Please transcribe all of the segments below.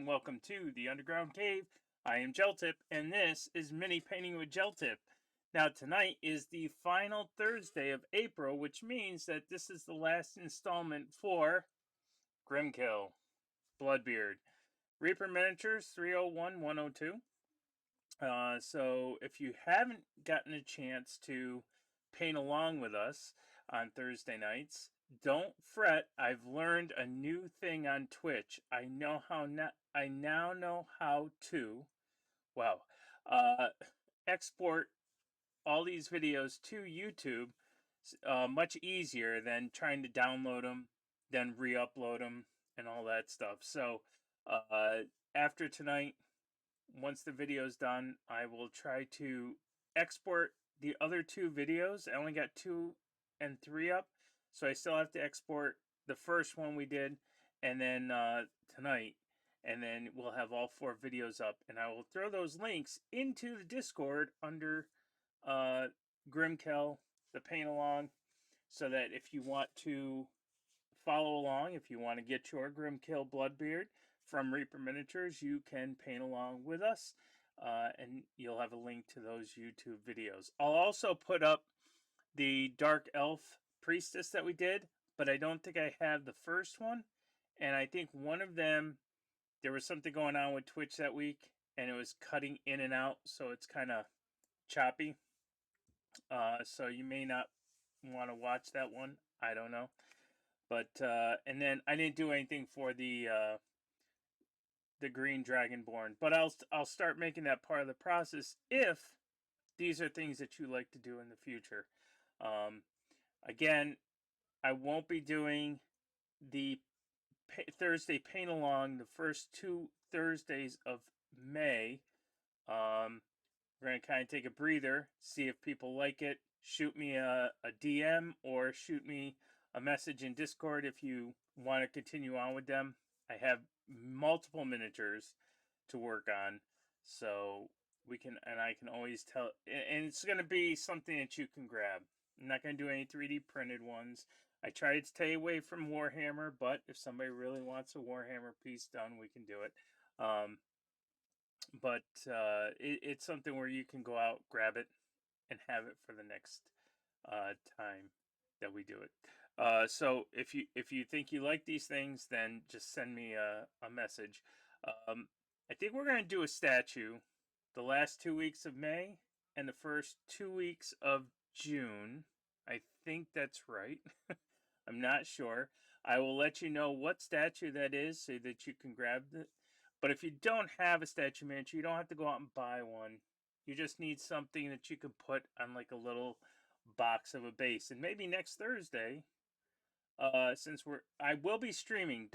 and welcome to the Underground Cave. I am Geltip, and this is Mini Painting with Geltip. Now, tonight is the final Thursday of April, which means that this is the last installment for Grimkel, Bloodbeard, Reaper Miniatures 301102. So, if you haven't gotten a chance to paint along with us on Thursday nights, don't fret. I've learned a new thing on Twitch. I now know how to export all these videos to YouTube much easier than trying to download them, then re-upload them, and all that stuff. So after tonight, once the video's done, I will try to export the other two videos. I only got 2 and 3 up, so I still have to export the first one we did, and then tonight, and then we'll have all 4 videos up, and I will throw those links into the Discord under Grimkel, the paint along, so that if you want to follow along, if you want to get your Grimkel Bloodbeard from Reaper Miniatures, you can paint along with us, and you'll have a link to those YouTube videos. I'll also put up the Dark Elf Priestess that we did, but I don't think I have the first one, and I think one of them, there was something going on with Twitch that week, and it was cutting in and out, so it's kind of choppy. So you may not want to watch that one. I don't know. But and then I didn't do anything for the Green Dragonborn, but I'll start making that part of the process if these are things that you like to do in the future. Again, I won't be doing the Thursday paint along the first 2 Thursdays of May. We're going to kind of take a breather, see if people like it. Shoot me a DM or shoot me a message in Discord if you want to continue on with them. I have multiple miniatures to work on, so I can always tell, and it's going to be something that you can grab. I'm not going to do any 3D printed ones. I try to stay away from Warhammer, but if somebody really wants a Warhammer piece done, we can do it. But it's something where you can go out, grab it, and have it for the next time that we do it. So if you think you like these things, then just send me a message. I think we're going to do a statue the last 2 weeks of May and the first 2 weeks of June. I think that's right. I'm not sure. I will let you know what statue that is so that you can grab it. But if you don't have a statue miniature, you don't have to go out and buy one. You just need something that you can put on like a little box of a base. And maybe next Thursday, since I will be streaming.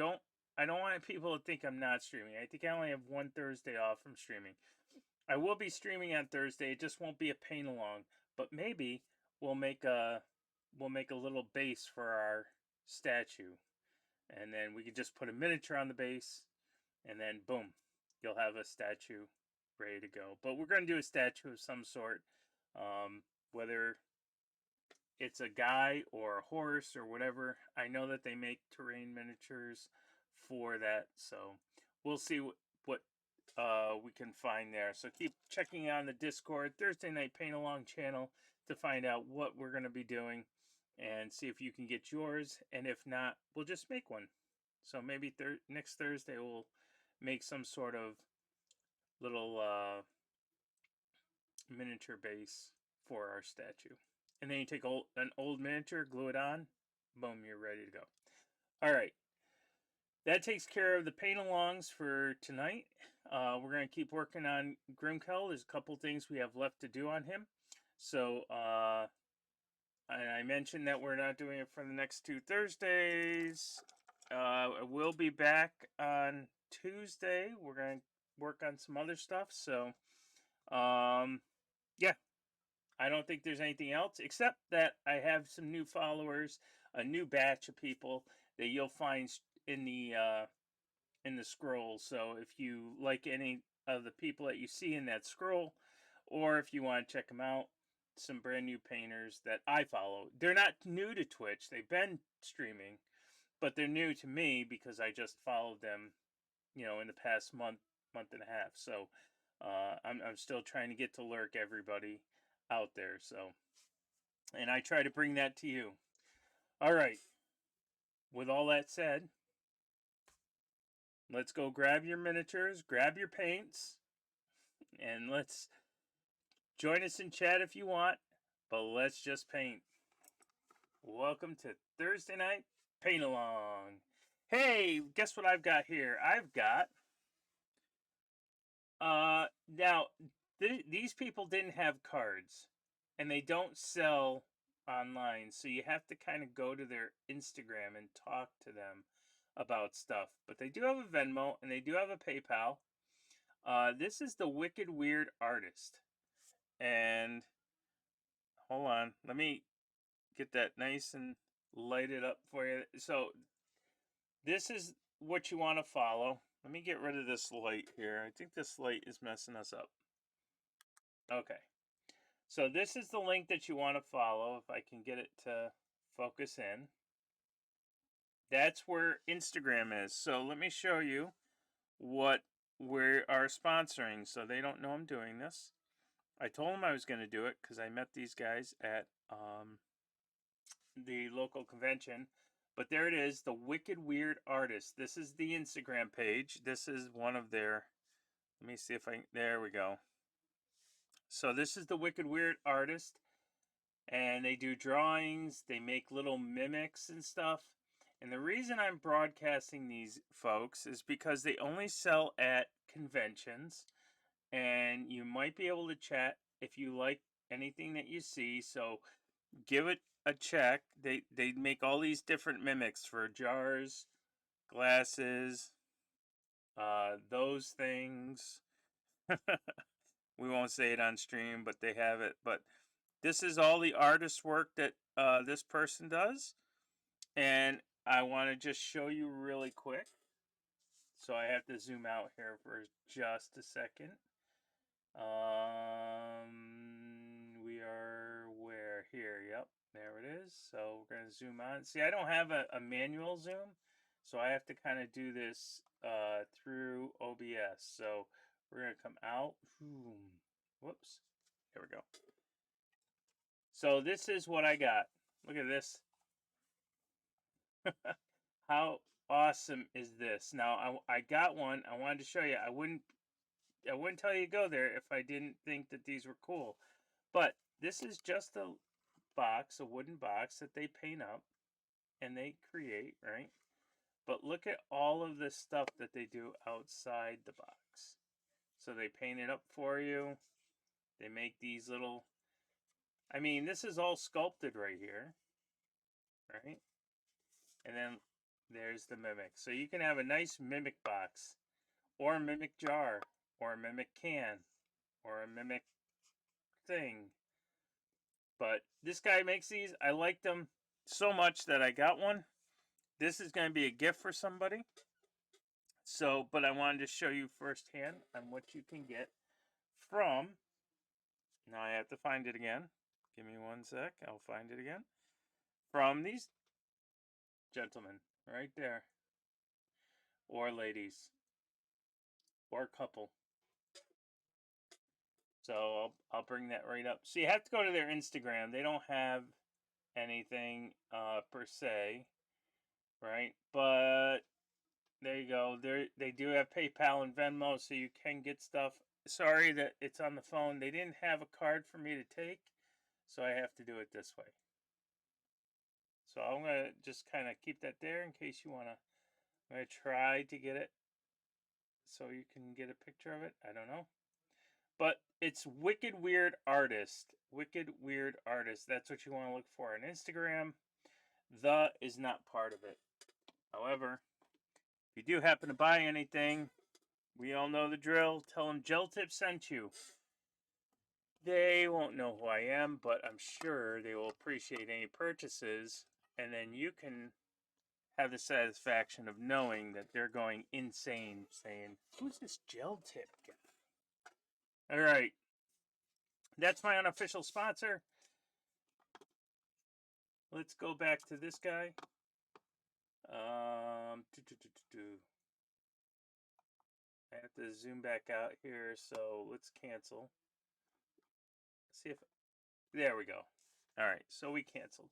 I don't want people to think I'm not streaming. I think I only have 1 Thursday off from streaming. I will be streaming on Thursday. It just won't be a paint along. But maybe we'll make a little base for our statue. And then we could just put a miniature on the base, and then boom, you'll have a statue ready to go. But we're going to do a statue of some sort, whether it's a guy or a horse or whatever. I know that they make terrain miniatures for that, so we'll see what we can find there. So keep checking on the Discord Thursday Night Paint Along channel to find out what we're going to be doing and see if you can get yours, and if not, we'll just make one. So maybe next Thursday we'll make some sort of little miniature base for our statue. And then you take an old miniature, glue it on, boom, you're ready to go. All right. That takes care of the paint alongs for tonight. We're going to keep working on Grimkel. There's a couple things we have left to do on him. So, I mentioned that we're not doing it for the next 2 Thursdays. We'll be back on Tuesday. We're going to work on some other stuff. So, yeah. I don't think there's anything else except that I have some new followers, a new batch of people that you'll find in the scroll. So if you like any of the people that you see in that scroll, or if you want to check them out, some brand new painters that I follow. They're not new to Twitch. They've been streaming, but they're new to me because I just followed them in the past month and a half. So I'm still trying to get to lurk everybody out there. So, and I try to bring that to you. All right. With all that said, let's go grab your miniatures, grab your paints, and let's join us in chat if you want. But let's just paint. Welcome to Thursday night paint along. Hey, guess what I've got here? I've got now these people didn't have cards and they don't sell online, so you have to kind of go to their Instagram and talk to them about stuff. But they do have a Venmo and they do have a PayPal. This is the Wicked Weird Artist. And hold on, let me get that nice and lighted up for you. So this is what you want to follow. Let me get rid of this light here. I think this light is messing us up. Okay. So this is the link that you want to follow. If I can get it to focus in. That's where Instagram is. So let me show you what we are sponsoring. So they don't know I'm doing this. I told them I was going to do it because I met these guys at the local convention. But there it is, the Wicked Weird Artist. This is the Instagram page. This is one of their, let me see if I, there we go. So this is the Wicked Weird Artist. And they do drawings, they make little mimics and stuff. And the reason I'm broadcasting these folks is because they only sell at conventions. And you might be able to chat if you like anything that you see. So give it a check. They make all these different mimics for jars, glasses, those things. We won't say it on stream, but they have it. But this is all the artist work that this person does. And I want to just show you really quick. So I have to zoom out here for just a second. We are where? Here, yep, there it is. So we're going to zoom on. See, I don't have a manual zoom, so I have to kind of do this through OBS. So we're going to come out. Whoops. There we go. So this is what I got. Look at this. How awesome is this? Now I got one. I wanted to show you. I wouldn't tell you to go there if I didn't think that these were cool. But this is just a box, a wooden box that they paint up and they create, right? But look at all of the stuff that they do outside the box. So they paint it up for you. They make these little, I mean, this is all sculpted right here, right? And then there's the mimic. So you can have a nice mimic box or a mimic jar or a mimic can or a mimic thing. But this guy makes these. I like them so much that I got one. This is going to be a gift for somebody. So, but I wanted to show you firsthand on what you can get from. Now I have to find it again. Give me one sec. I'll find it again. From these gentlemen right there. Or ladies. Or couple. So I'll bring that right up. So you have to go to their Instagram. They don't have anything per se, right? But there you go. They do have PayPal and Venmo, so you can get stuff. Sorry that it's on the phone. They didn't have a card for me to take, so I have to do it this way. So I'm gonna just kind of keep that there in case you wanna. I'm gonna try to get it so you can get a picture of it. I don't know. But it's Wicked Weird Artist. Wicked Weird Artist. That's what you want to look for on Instagram. The is not part of it. However, if you do happen to buy anything, we all know the drill. Tell them Gel Tip sent you. They won't know who I am, but I'm sure they will appreciate any purchases. And then you can have the satisfaction of knowing that they're going insane saying, who's this Gel Tip guy? All right. That's my unofficial sponsor. Let's go back to this guy. I have to zoom back out here, so let's cancel. See if, there we go. All right, so we canceled.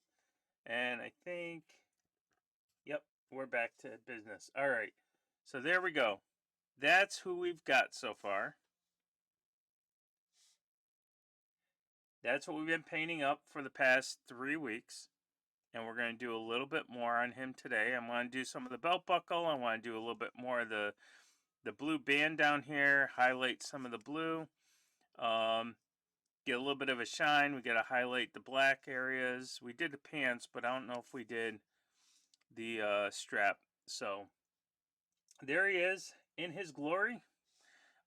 And I think, yep, we're back to business. All right, so there we go. That's who we've got so far. That's what we've been painting up for the past 3 weeks. And we're going to do a little bit more on him today. I want to do some of the belt buckle. I want to do a little bit more of the blue band down here, highlight some of the blue, get a little bit of a shine. We got to highlight the black areas. We did the pants, but I don't know if we did the strap. So there he is in his glory.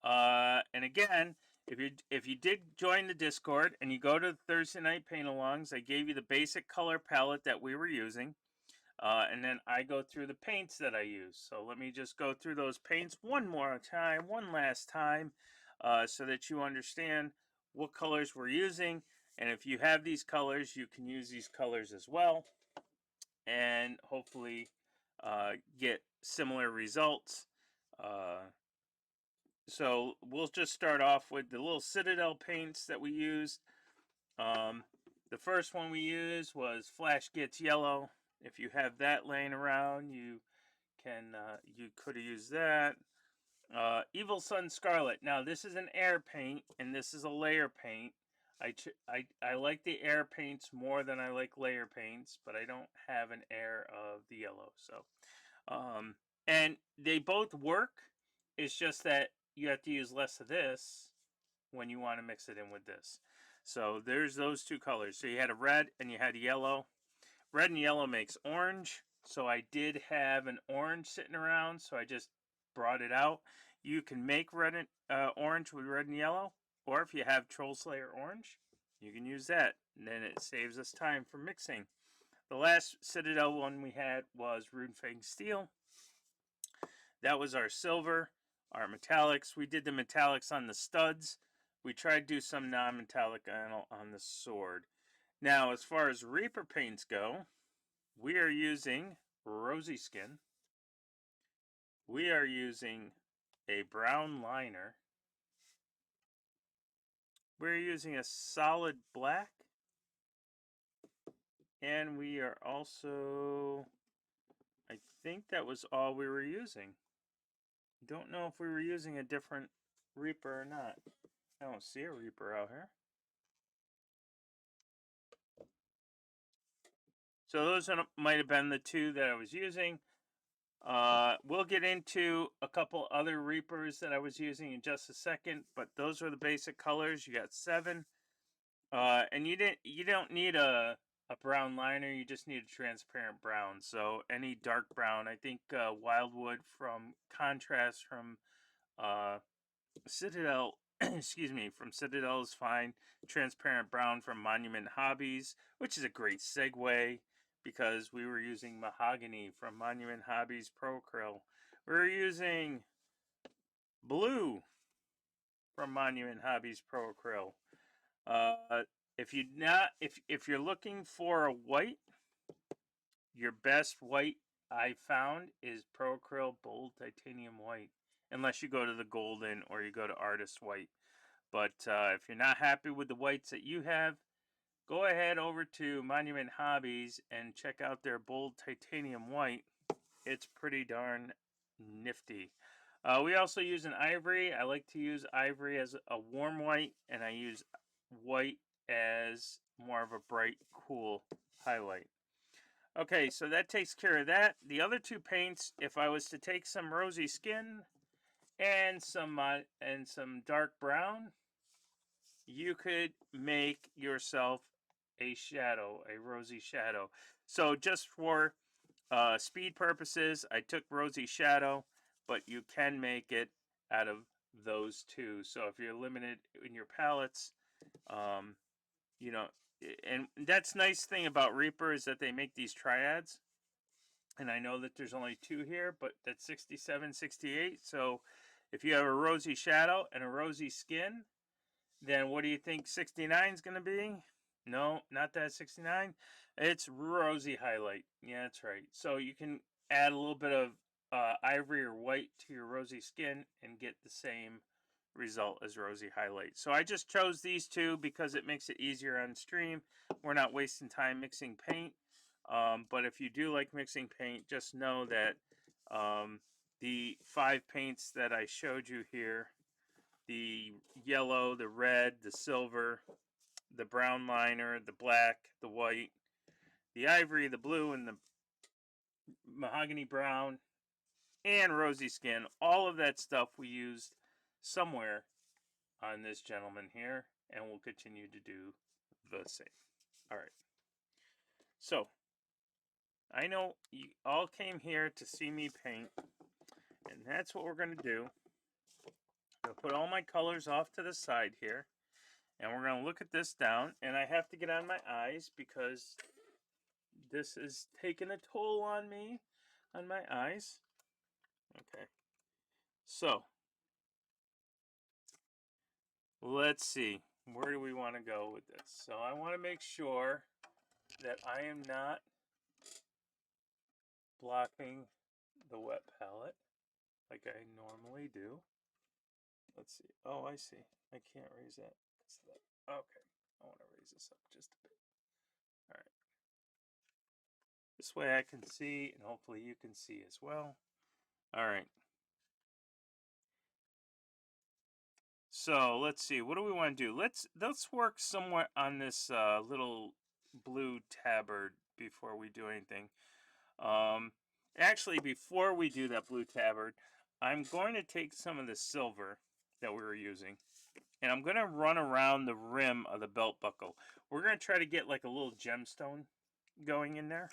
And again, if you did join the Discord and you go to the Thursday night paint alongs, I gave you the basic color palette that we were using. And then I go through the paints that I use. So let me just go through those paints one last time, so that you understand what colors we're using. And if you have these colors, you can use these colors as well, and hopefully get similar results. So we'll just start off with the little Citadel paints that we used. The first one we used was Flash Gets Yellow. If you have that laying around, you could have used that. Evil Sun Scarlet. Now this is an air paint and this is a layer paint. I like the air paints more than I like layer paints, but I don't have an air of the yellow. So, and they both work. It's just that you have to use less of this when you want to mix it in with this. So there's those two colors. So you had a red and you had a yellow. Red and yellow makes orange. So I did have an orange sitting around, so I just brought it out. You can make red and orange with red and yellow, or if you have Troll Slayer orange, you can use that. And then it saves us time for mixing. The last Citadel one we had was Runefang Steel. That was our silver, our metallics. We did the metallics on the studs. We tried to do some non-metallic on the sword. Now, as far as Reaper paints go, we are using Rosy Skin. We are using a brown liner. We're using a solid black. And we are also, I think that was all we were using. Don't know if we were using a different Reaper or not. I don't see a Reaper out here. So those might have been the two that I was using. We'll get into a couple other Reapers that I was using in just a second, but those are the basic colors. You got 7. And you don't need a brown liner, you just need a transparent brown. So any dark brown, I think Wildwood from Contrast from Citadel, excuse me, from Citadel is fine. Transparent brown from Monument Hobbies, which is a great segue because we were using Mahogany from Monument Hobbies Pro Acryl. We're using blue from Monument Hobbies Pro Acryl. If you're looking for a white, your best white I found is Pro Acryl Bold Titanium White, unless you go to the Golden or you go to Artist White. But if you're not happy with the whites that you have, go ahead over to Monument Hobbies and check out their Bold Titanium White. It's pretty darn nifty. We also use an ivory. I like to use ivory as a warm white, and I use white as more of a bright, cool highlight. Okay, so that takes care of that. The other two paints, if I was to take some Rosy Skin and some dark brown, you could make yourself a shadow, a rosy shadow. So just for speed purposes, I took Rosy Shadow, but you can make it out of those two. So if you're limited in your palettes, you know, and that's nice thing about Reaper is that they make these triads. And I know that there's only 2 here, but that's 67, 68. So if you have a Rosy Shadow and a Rosy Skin, then what do you think 69 is going to be? No, not that 69. It's Rosy Highlight. Yeah, that's right. So you can add a little bit of ivory or white to your rosy skin and get the same result as rosy highlight. So I just chose these two because it makes it easier on stream. We're not wasting time mixing paint. But if you do like mixing paint, just know that the 5 paints that I showed you here, the yellow, the red, the silver, the brown liner, the black, the white, the ivory, the blue, and the mahogany brown, and rosy skin, all of that stuff we used somewhere on this gentleman here, and we'll continue to do the same. All right. So, I know you all came here to see me paint, and that's what we're going to do. I'll put all my colors off to the side here, and we're going to look at this down, and I have to get on my eyes because this is taking a toll on me, on my eyes. Okay. So, let's see. Where do we want to go with this? So I want to make sure that I am not blocking the wet palette like I normally do. Let's see. Oh, I see. I can't raise that. Okay. I want to raise this up just a bit. All right. This way I can see, and hopefully you can see as well. All right. So let's see. What do we want to do? Let's work somewhat on this little blue tabard before we do anything. Actually, before we do that blue tabard, I'm going to take some of the silver that we were using, and I'm going to run around the rim of the belt buckle. We're going to try to get like a little gemstone going in there.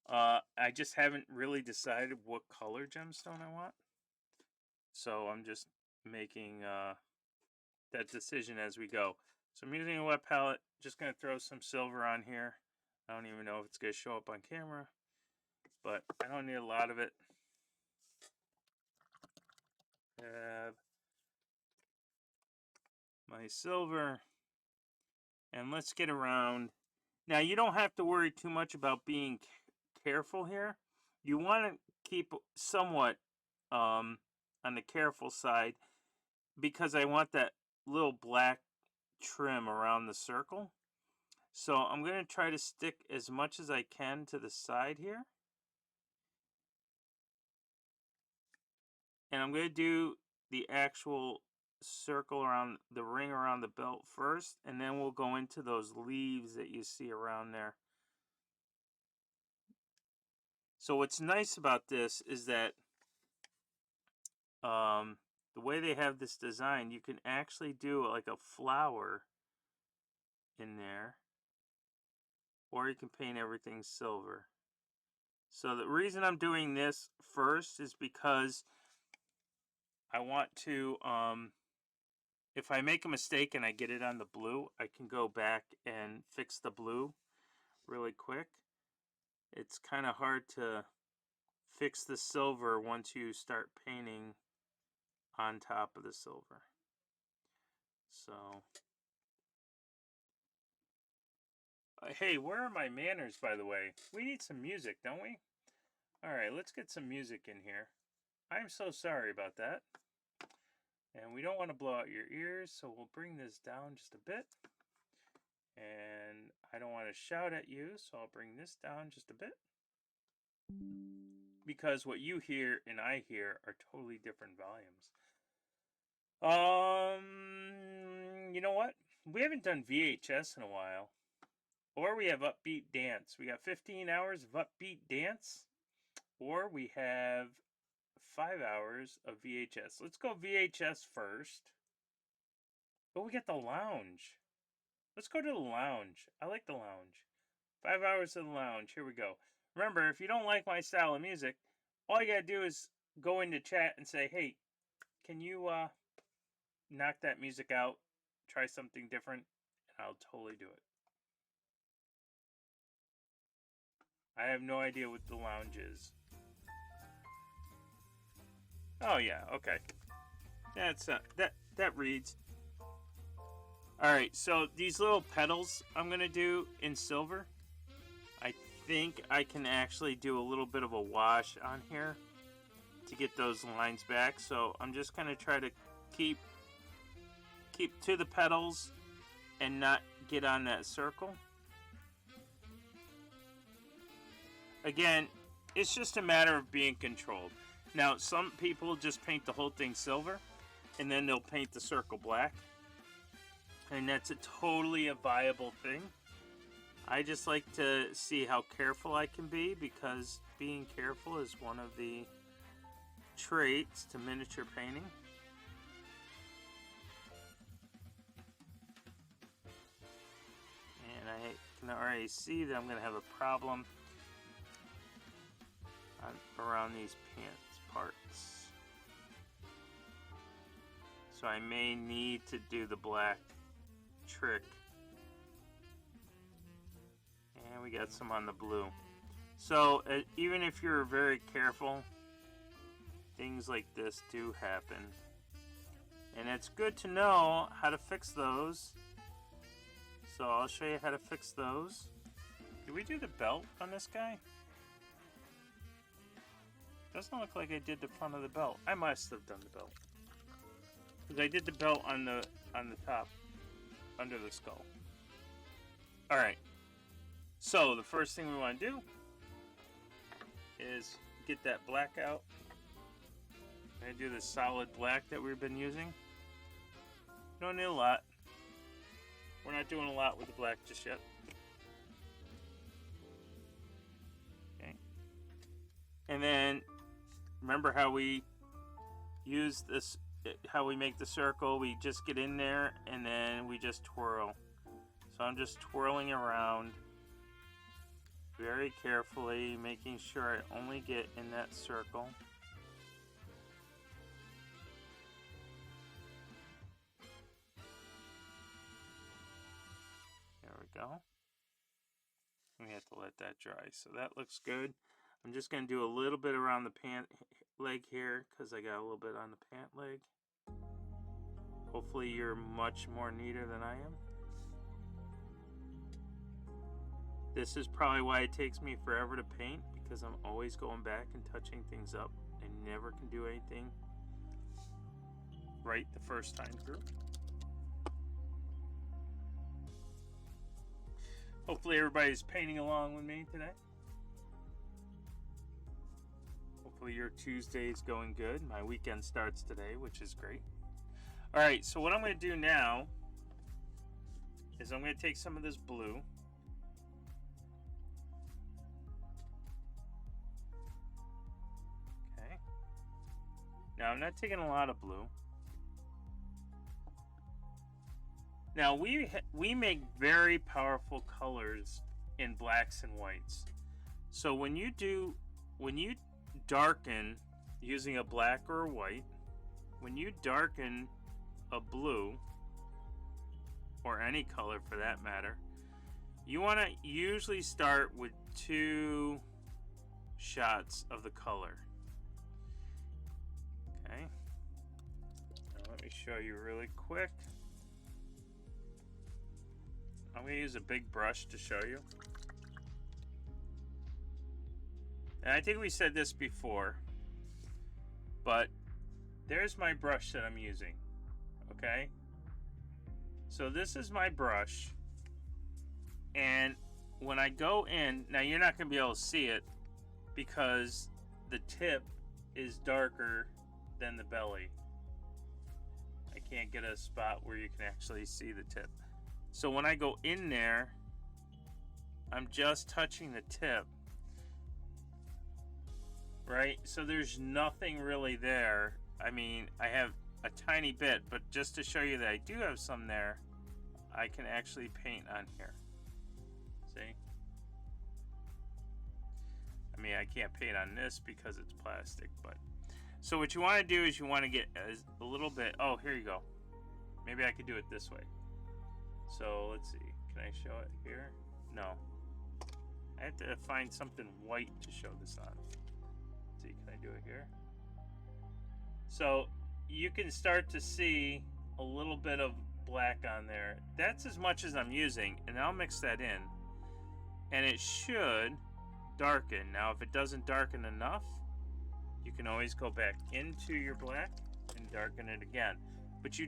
I just haven't really decided what color gemstone I want, so I'm just making that decision as we go. So I'm using a wet palette, just going to throw some silver on here. I don't even know if it's going to show up on camera, but I don't need a lot of it. Have my silver, and let's get around. Now you don't have to worry too much about being careful here. You want to keep somewhat on the careful side because I want that little black trim around the circle. So I'm going to try to stick as much as I can to the side here. And I'm going to do the actual circle around the ring around the belt first, and then we'll go into those leaves that you see around there. So what's nice about this is that the way they have this design, you can actually do like a flower in there, or you can paint everything silver. So the reason I'm doing this first is because I want to, if I make a mistake and I get it on the blue, I can go back and fix the blue really quick. It's kind of hard to fix the silver once you start painting on top of the silver. So, hey, where are my manners, by the way? We need some music, don't we? All right, let's get some music in here. I'm so sorry about that. And we don't want to blow out your ears, so we'll bring this down just a bit. And I don't want to shout at you, so I'll bring this down just a bit. Because what you hear and I hear are totally different volumes. You know what? We haven't done VHS in a while. Or we have Upbeat Dance. We got 15 hours of Upbeat Dance. Or we have 5 hours of VHS. Let's go VHS first. Oh, we got the lounge. Let's go to the lounge. I like the lounge. 5 hours of the lounge. Here we go. Remember, if you don't like my style of music, all you gotta do is go into chat and say, hey, can you knock that music out? Try something different, and I'll totally do it. I have no idea what the lounge is. Oh yeah, okay. That's that reads. All right, so these little petals I'm gonna do in silver. I think I can actually do a little bit of a wash on here to get those lines back. So I'm just going to try to keep to the petals and not get on that circle. Again, it's just a matter of being controlled. Now, some people just paint the whole thing silver and then they'll paint the circle black. And that's a totally a viable thing. I just like to see how careful I can be, because being careful is one of the traits to miniature painting. And I can already see that I'm going to have a problem around these pants parts. So I may need to do the black trick. And we got some on the blue. So even if you're very careful, things like this do happen. And it's good to know how to fix those. So I'll show you how to fix those. Did we do the belt on this guy? Doesn't look like I did the front of the belt. I must have done the belt, because I did the belt on the top, under the skull. All right. So the first thing we want to do is get that black out. I'm going to do the solid black that we've been using. Don't need a lot. We're not doing a lot with the black just yet. Okay. And then remember how we use this, how we make the circle? We just get in there and then we just twirl. So I'm just twirling around very carefully, making sure I only get in that circle. There we go. We have to let that dry. So that looks good. I'm just going to do a little bit around the pant leg here, because I got a little bit on the pant leg. Hopefully you're much more neater than I am. This is probably why it takes me forever to paint, because I'm always going back and touching things up. I never can do anything right the first time through. Hopefully everybody's painting along with me today. Hopefully your Tuesday's going good. My weekend starts today, which is great. Alright, so what I'm going to do now is I'm going to take some of this blue. Okay. Now I'm not taking a lot of blue. Now we make very powerful colors in blacks and whites. So when you darken using a black or a white, when you darken a blue, or any color for that matter, you want to usually start with 2 shots of the color. Okay. Now let me show you really quick. I'm going to use a big brush to show you. And I think we said this before, but there's my brush that I'm using. Okay? So this is my brush. And when I go in, now you're not going to be able to see it because the tip is darker than the belly. I can't get a spot where you can actually see the tip. So when I go in there, I'm just touching the tip, right? So there's nothing really there. I mean, I have a tiny bit, but just to show you that I do have some there, I can actually paint on here. See? I mean, I can't paint on this because it's plastic, but... So what you want to do is you want to get a little bit... Oh, here you go. Maybe I could do it this way. So let's see, can I show it here? No. I have to find something white to show this on. Let's see, can I do it here? So you can start to see a little bit of black on there. That's as much as I'm using, and I'll mix that in. And it should darken. Now if it doesn't darken enough, you can always go back into your black and darken it again. But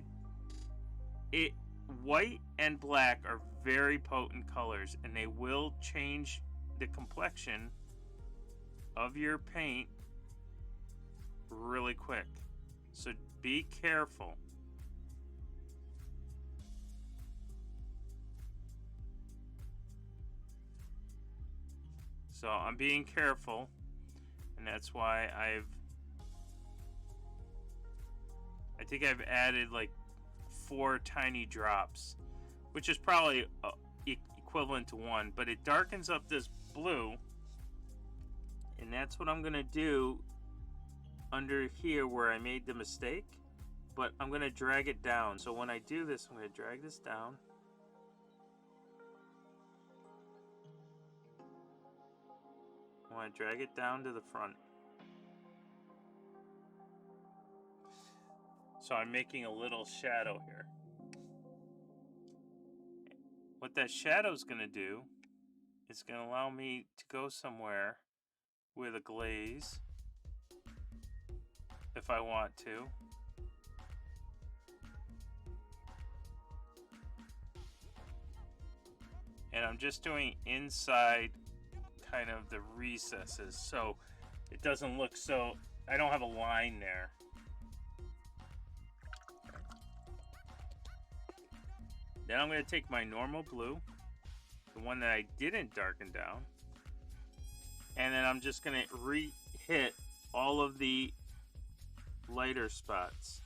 white and black are very potent colors, and they will change the complexion of your paint really quick. So be careful. So I'm being careful, and that's why I think I've added like 4 tiny drops, which is probably equivalent to 1, but it darkens up this blue, and that's what I'm gonna do under here where I made the mistake, but I'm gonna drag it down. So when I do this, I'm gonna drag this down. I want to drag it down to the front. So I'm making a little shadow here. What that shadow is going to do is going to allow me to go somewhere with a glaze if I want to. And I'm just doing inside kind of the recesses, so it doesn't look so, I don't have a line there. Then I'm going to take my normal blue, the one that I didn't darken down, and then I'm just going to re-hit all of the lighter spots.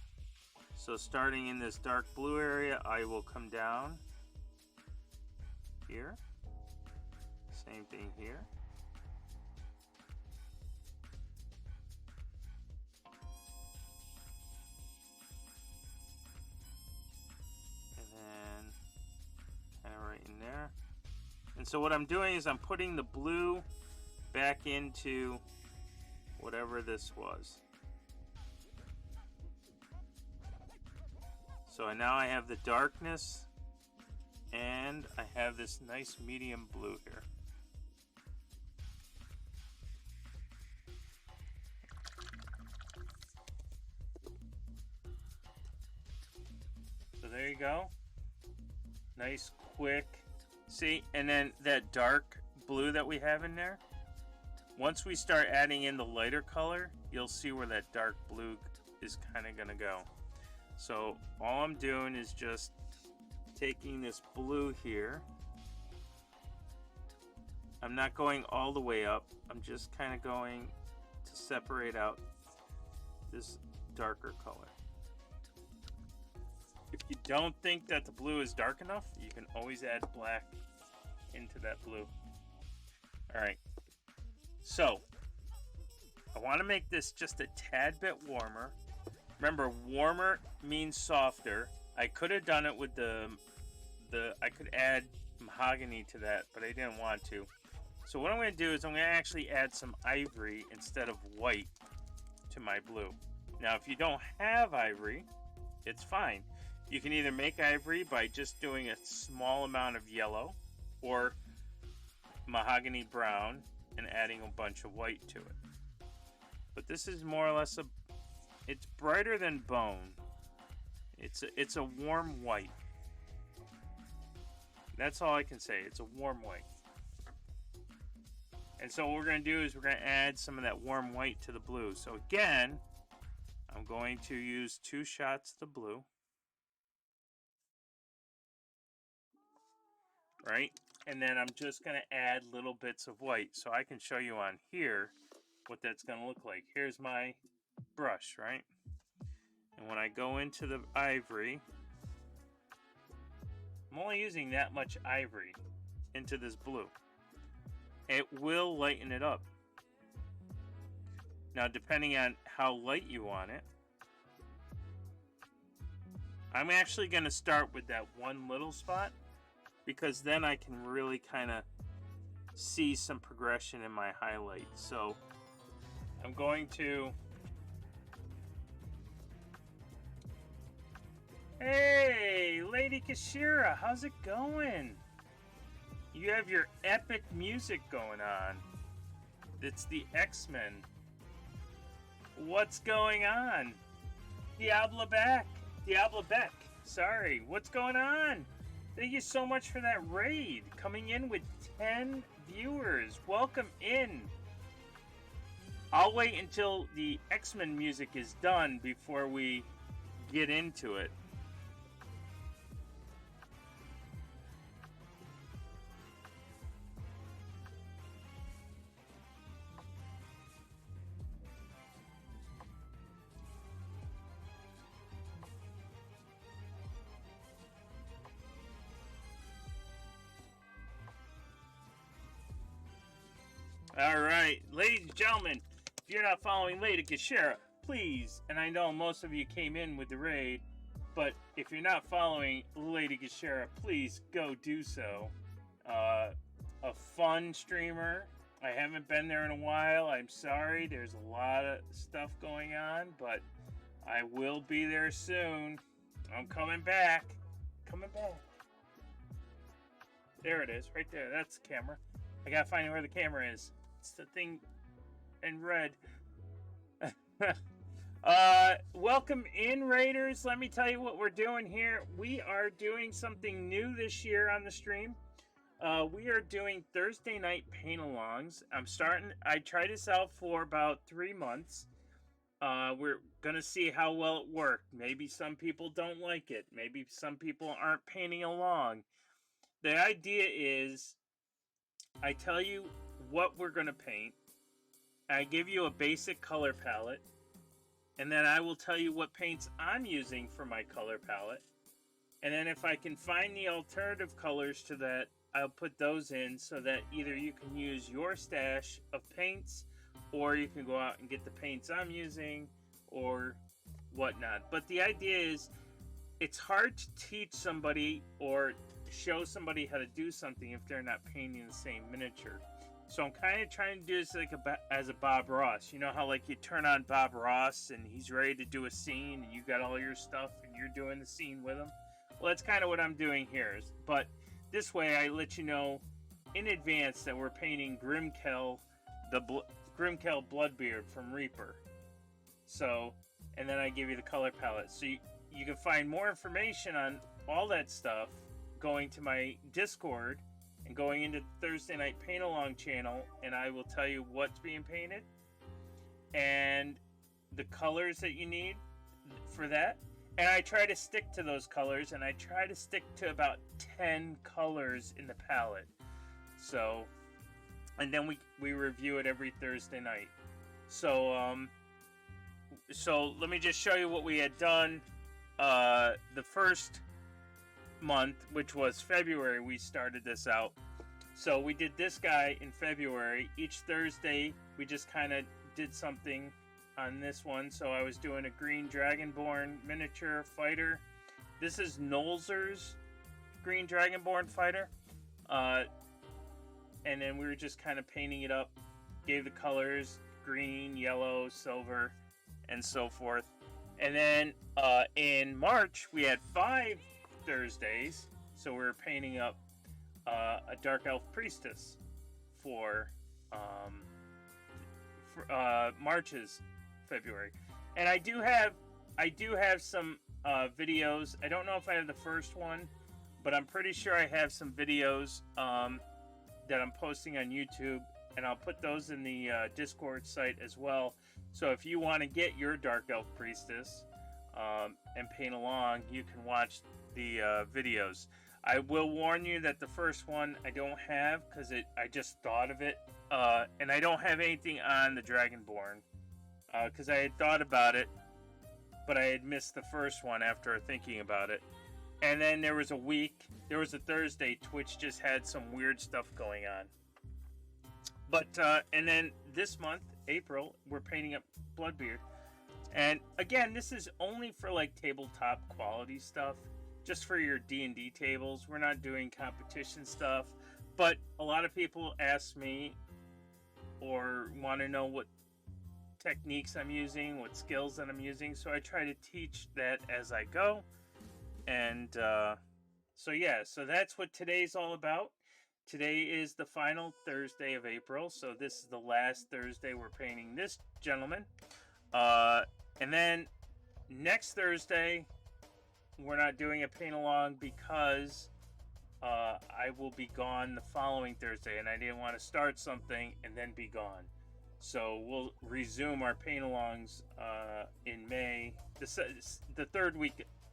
So starting in this dark blue area, I will come down here. Same thing here. And then kind of right in there. And so what I'm doing is I'm putting the blue back into whatever this was. So now I have the darkness, and I have this nice medium blue here. So there you go. Nice, quick. See, and then that dark blue that we have in there, once we start adding in the lighter color, you'll see where that dark blue is kind of going to go. So all I'm doing is just taking this blue here. I'm not going all the way up. I'm just kind of going to separate out this darker color. If you don't think that the blue is dark enough, you can always add black into that blue. Alright, so I want to make this just a tad bit warmer. Remember, warmer means softer. I could have done it with I could add mahogany to that, but I didn't want to. So what I'm going to do is I'm going to actually add some ivory instead of white to my blue. Now, if you don't have ivory, it's fine. You can either make ivory by just doing a small amount of yellow or mahogany brown and adding a bunch of white to it. But this is more or less it's brighter than bone. It's a warm white. That's all I can say. It's a warm white. And so what we're going to do is we're going to add some of that warm white to the blue. So again, I'm going to use 2 shots of the blue. Right? And then I'm just going to add little bits of white. So I can show you on here what that's going to look like. Here's my brush, right? And when I go into the ivory, I'm only using that much ivory into this blue. It will lighten it up. Now, depending on how light you want it, I'm actually going to start with that one little spot, because then I can really kind of see some progression in my highlights. So I'm going to... Hey, Lady Kashira, how's it going? You have your epic music going on. It's the X-Men. What's going on? Diablo Beck. Sorry. What's going on? Thank you so much for that raid. Coming in with 10 viewers. Welcome in. I'll wait until the X-Men music is done before we get into it. Alright, ladies and gentlemen, if you're not following Lady Gashera, please, and I know most of you came in with the raid, but if you're not following Lady Gashera, please go do so. A fun streamer. I haven't been there in a while. I'm sorry, there's a lot of stuff going on, but I will be there soon. I'm coming back. There it is, right there. That's the camera. I gotta find where the camera is. It's the thing in red. Welcome in, Raiders. Let me tell you what we're doing here. We are doing something new this year on the stream. We are doing Thursday night paint-alongs. I tried this out for about 3 months. We're gonna see how well it worked. Maybe some people don't like it. Maybe some people aren't painting along. The idea is, I tell you what we're going to paint. I give you a basic color palette. And then I will tell you what paints I'm using for my color palette. And then if I can find the alternative colors to that, I'll put those in so that either you can use your stash of paints, or you can go out and get the paints I'm using, or whatnot. But the idea is, it's hard to teach somebody or show somebody how to do something if they're not painting the same miniature. So I'm kind of trying to do this like as a Bob Ross. You know how like you turn on Bob Ross and he's ready to do a scene and you got all your stuff and you're doing the scene with him? Well, that's kind of what I'm doing here. But this way I let you know in advance that we're painting Grimkel, Grimkel Bloodbeard from Reaper. So, and then I give you the color palette. So you can find more information on all that stuff going to my Discord and going into Thursday Night Paint Along channel, and I will tell you what's being painted and the colors that you need for that. And I try to stick to those colors, and I try to stick to about 10 colors in the palette. So, and then we review it every Thursday night. So let me just show you what we had done. The first month, which was February, we started this out. So we did this guy in February. Each Thursday we just kind of did something on this one. So I was doing a green dragonborn miniature fighter. This is Nolzur's green dragonborn fighter, and then we were just kind of painting it up, gave the colors green, yellow, silver, and so forth. And then in March we had 5 Thursdays, so we're painting up a dark elf priestess for March's February. And I do have some videos. I don't know if I have the first one, but I'm pretty sure I have some videos that I'm posting on YouTube, and I'll put those in the Discord site as well. So if you want to get your dark elf priestess and paint along, you can watch the videos. I will warn you that the first one I don't have because I just thought of it, and I don't have anything on the Dragonborn because I had thought about it, but I had missed the first one after thinking about it. And then there was a Thursday, Twitch just had some weird stuff going on. But and then this month, April, we're painting up Bloodbeard. And again, this is only for like tabletop quality stuff, just for your D&D tables. We're not doing competition stuff, but a lot of people ask me or want to know what techniques I'm using, what skills that I'm using, so I try to teach that as I go. And so yeah, so that's what today's all about. Today is the final Thursday of April, so this is the last Thursday we're painting this gentleman. And then next Thursday, we're not doing a paint along because I will be gone the following Thursday, and I didn't want to start something and then be gone. So we'll resume our paint alongs in May, the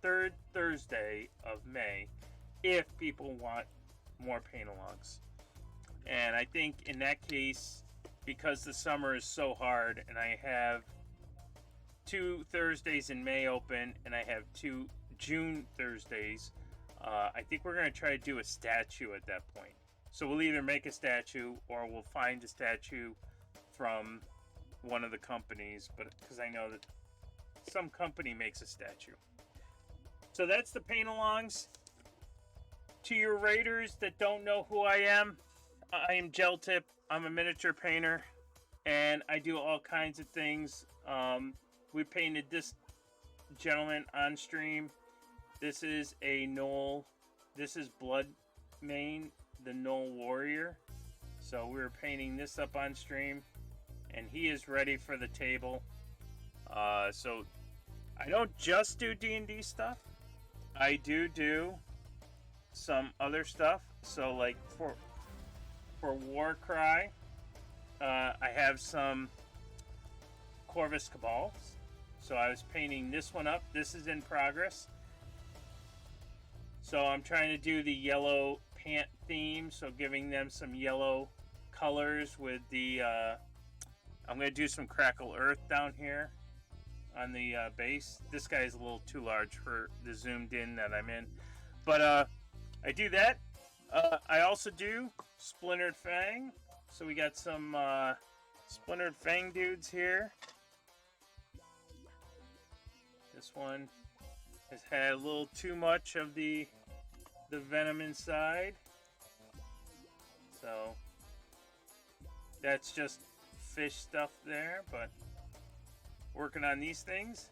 third Thursday of May, if people want more paint alongs. And I think in that case, because the summer is so hard, and I have 2 Thursdays in May open, and I have 2 June Thursdays, I think we're going to try to do a statue at that point. So we'll either make a statue or we'll find a statue from one of the companies, but because I know that some company makes a statue. So that's the paint alongs. To your raiders that don't know who I am Gel Tip. I'm a miniature painter, and I do all kinds of things. We painted this gentleman on stream. This is a Gnoll. This is Bloodbeard, the Gnoll Warrior. So we were painting this up on stream, and he is ready for the table. So I don't just do D&D stuff. I do some other stuff. So like for Warcry, I have some Corvus Cabals. So I was painting this one up. This is in progress. So I'm trying to do the yellow pant theme. So giving them some yellow colors with the... I'm going to do some Crackle Earth down here on the base. This guy is a little too large for the zoomed in that I'm in. But I do that. I also do Splintered Fang. So we got some Splintered Fang dudes here. This one has had a little too much of the venom inside. So that's just fish stuff there, but working on these things.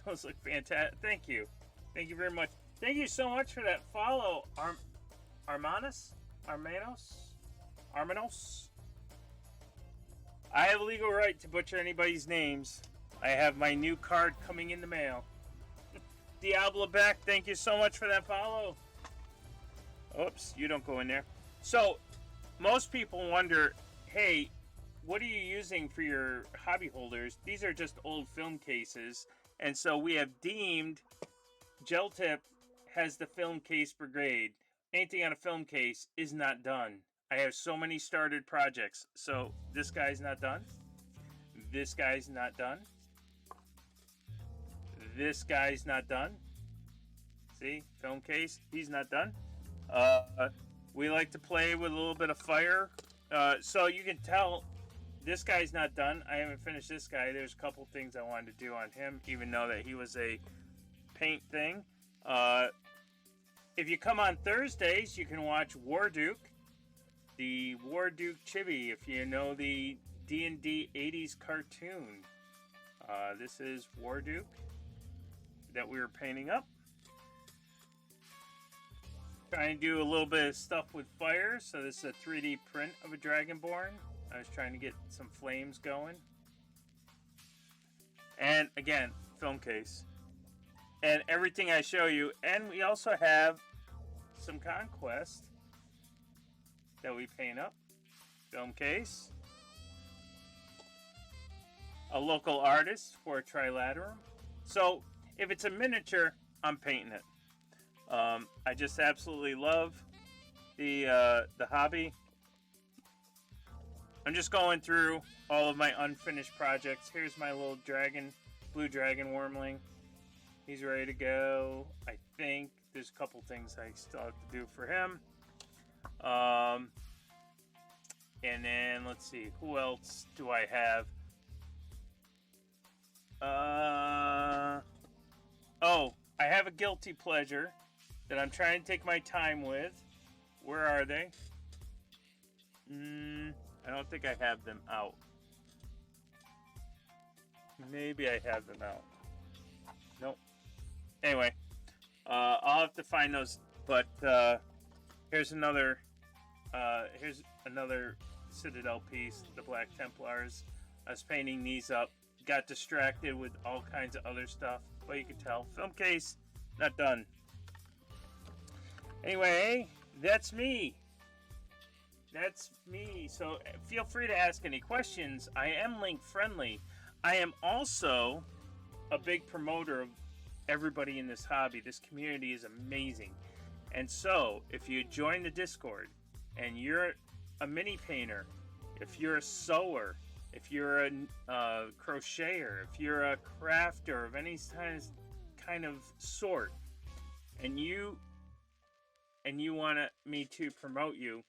Those look fantastic. Thank you very much. Thank you so much for that follow, Armanos. I have a legal right to butcher anybody's names. I have my new card coming in the mail. Diablo back, thank you so much for that follow. Oops, you don't go in there. So most people wonder, hey, what are you using for your hobby holders? These are just old film cases. And so we have deemed Gel Tip has the film case brigade. Anything on a film case is not done. I have so many started projects. So this guy's not done. This guy's not done. This guy's not done. See, film case, he's not done. We like to play with a little bit of fire. So you can tell this guy's not done. I haven't finished this guy. There's a couple things I wanted to do on him, even though that he was a paint thing. If you come on Thursdays, you can watch Warduke, the Warduke Chibi, if you know the D&D 80s cartoon. This is Warduke that we were painting up. Trying to do a little bit of stuff with fire. So this is a 3D print of a Dragonborn. I was trying to get some flames going. And again, film case. And everything I show you. And we also have some Conquest that we paint up. Film case. A local artist for a Trilaterum. So if it's a miniature, I'm painting it. I just absolutely love the hobby. I'm just going through all of my unfinished projects. Here's my little dragon, blue dragon wormling. He's ready to go. I think there's a couple things I still have to do for him. And then let's see, who else do I have? Oh, I have a guilty pleasure that I'm trying to take my time with. Where are they? I don't think I have them out. Maybe I have them out. Nope. Anyway, I'll have to find those. But here's another Here's another Citadel piece, the Black Templars. I was painting these up, got distracted with all kinds of other stuff, but you can tell. Film case, not done. Anyway, that's me. That's me. So feel free to ask any questions. I am link friendly. I am also a big promoter of everybody in this hobby. This community is amazing. And so if you join the Discord and you're a mini painter, if you're a sewer, if you're a crocheter, if you're a crafter of any kind of sort, and you want me to promote you,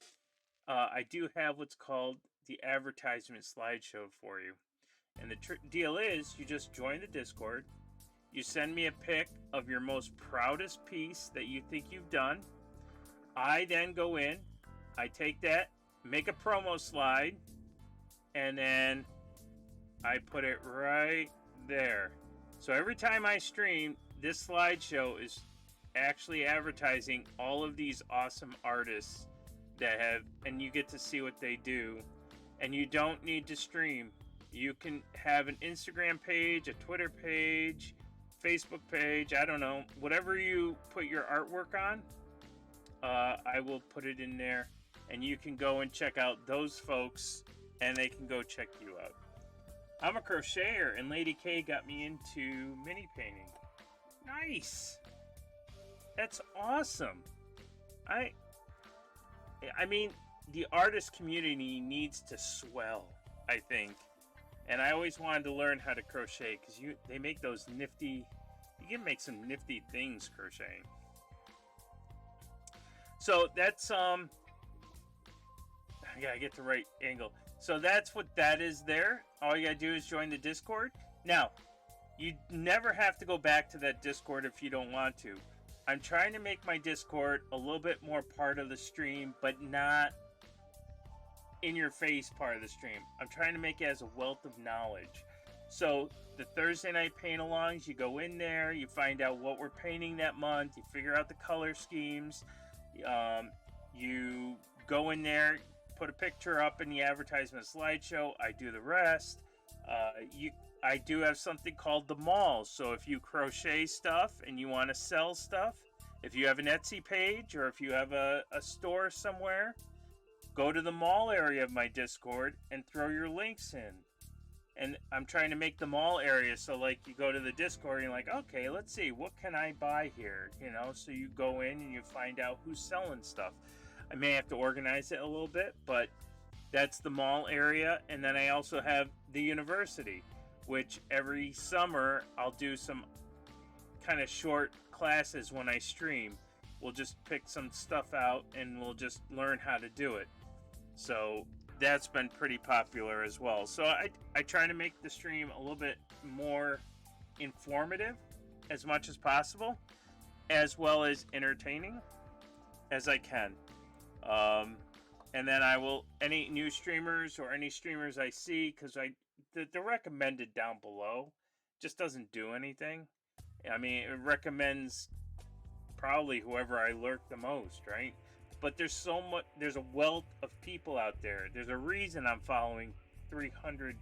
I do have what's called the advertisement slideshow for you. And the deal is, you just join the Discord, you send me a pic of your most proudest piece that you think you've done. I then go in, I take that, make a promo slide, and then I put it right there. So every time I stream, this slideshow is actually advertising all of these awesome artists that have, and you get to see what they do. And you don't need to stream. You can have an Instagram page, a Twitter page, Facebook page, I don't know, whatever you put your artwork on, I will put it in there, and you can go and check out those folks, and they can go check you out. I'm a crocheter, and Lady K got me into mini painting. Nice. That's awesome. I mean, the artist community needs to swell, I think. And I always wanted to learn how to crochet, because they make those nifty, you can make some nifty things crocheting. So that's, I gotta get the right angle. So that's what that is there. All you gotta do is join the Discord. Now, you never have to go back to that Discord if you don't want to. I'm trying to make my Discord a little bit more part of the stream, but not in your face part of the stream. I'm trying to make it as a wealth of knowledge. So the Thursday night paint-alongs, you go in there, you find out what we're painting that month, you figure out the color schemes, you go in there, put a picture up in the advertisement slideshow, I do the rest. I do have something called the mall, so if you crochet stuff and you want to sell stuff, if you have an Etsy page or if you have a store somewhere, go to the mall area of my Discord and throw your links in. And I'm trying to make the mall area so, like, you go to the Discord and you're like, okay, let's see, what can I buy here? You know, so you go in and you find out who's selling stuff. I may have to organize it a little bit, but that's the mall area. And then I also have the university, which every summer I'll do some kind of short classes when I stream. We'll just pick some stuff out and we'll just learn how to do it. So that's been pretty popular as well. So I try to make the stream a little bit more informative as much as possible, as well as entertaining as I can. And then I will, any new streamers or any streamers I see, because the recommended down below just doesn't do anything. I mean, it recommends probably whoever I lurk the most, right? But there's so much, there's a wealth of people out there. There's a reason I'm following 300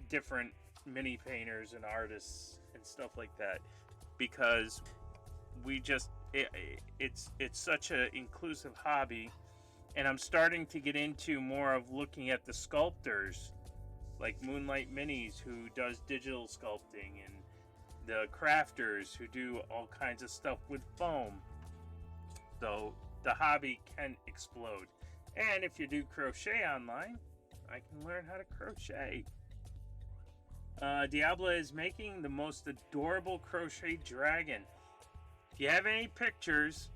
different mini painters and artists and stuff like that, because we just, it's such an inclusive hobby. And I'm starting to get into more of looking at the sculptors, like Moonlight Minis, who does digital sculpting, and the crafters who do all kinds of stuff with foam. So the hobby can explode. And if you do crochet online, I can learn how to crochet. Diablo is making the most adorable crochet dragon. If you have any pictures,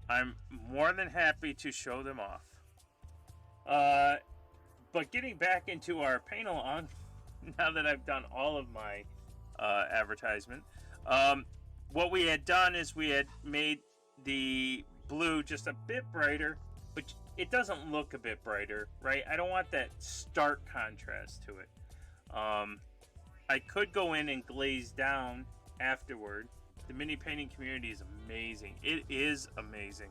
I'm more than happy to show them off. But getting back into our paint-along, now that I've done all of my advertisement, what we had done is we had made the blue just a bit brighter, but it doesn't look a bit brighter, right? I don't want that stark contrast to it. I could go in and glaze down afterward. The mini painting community is amazing. It is amazing.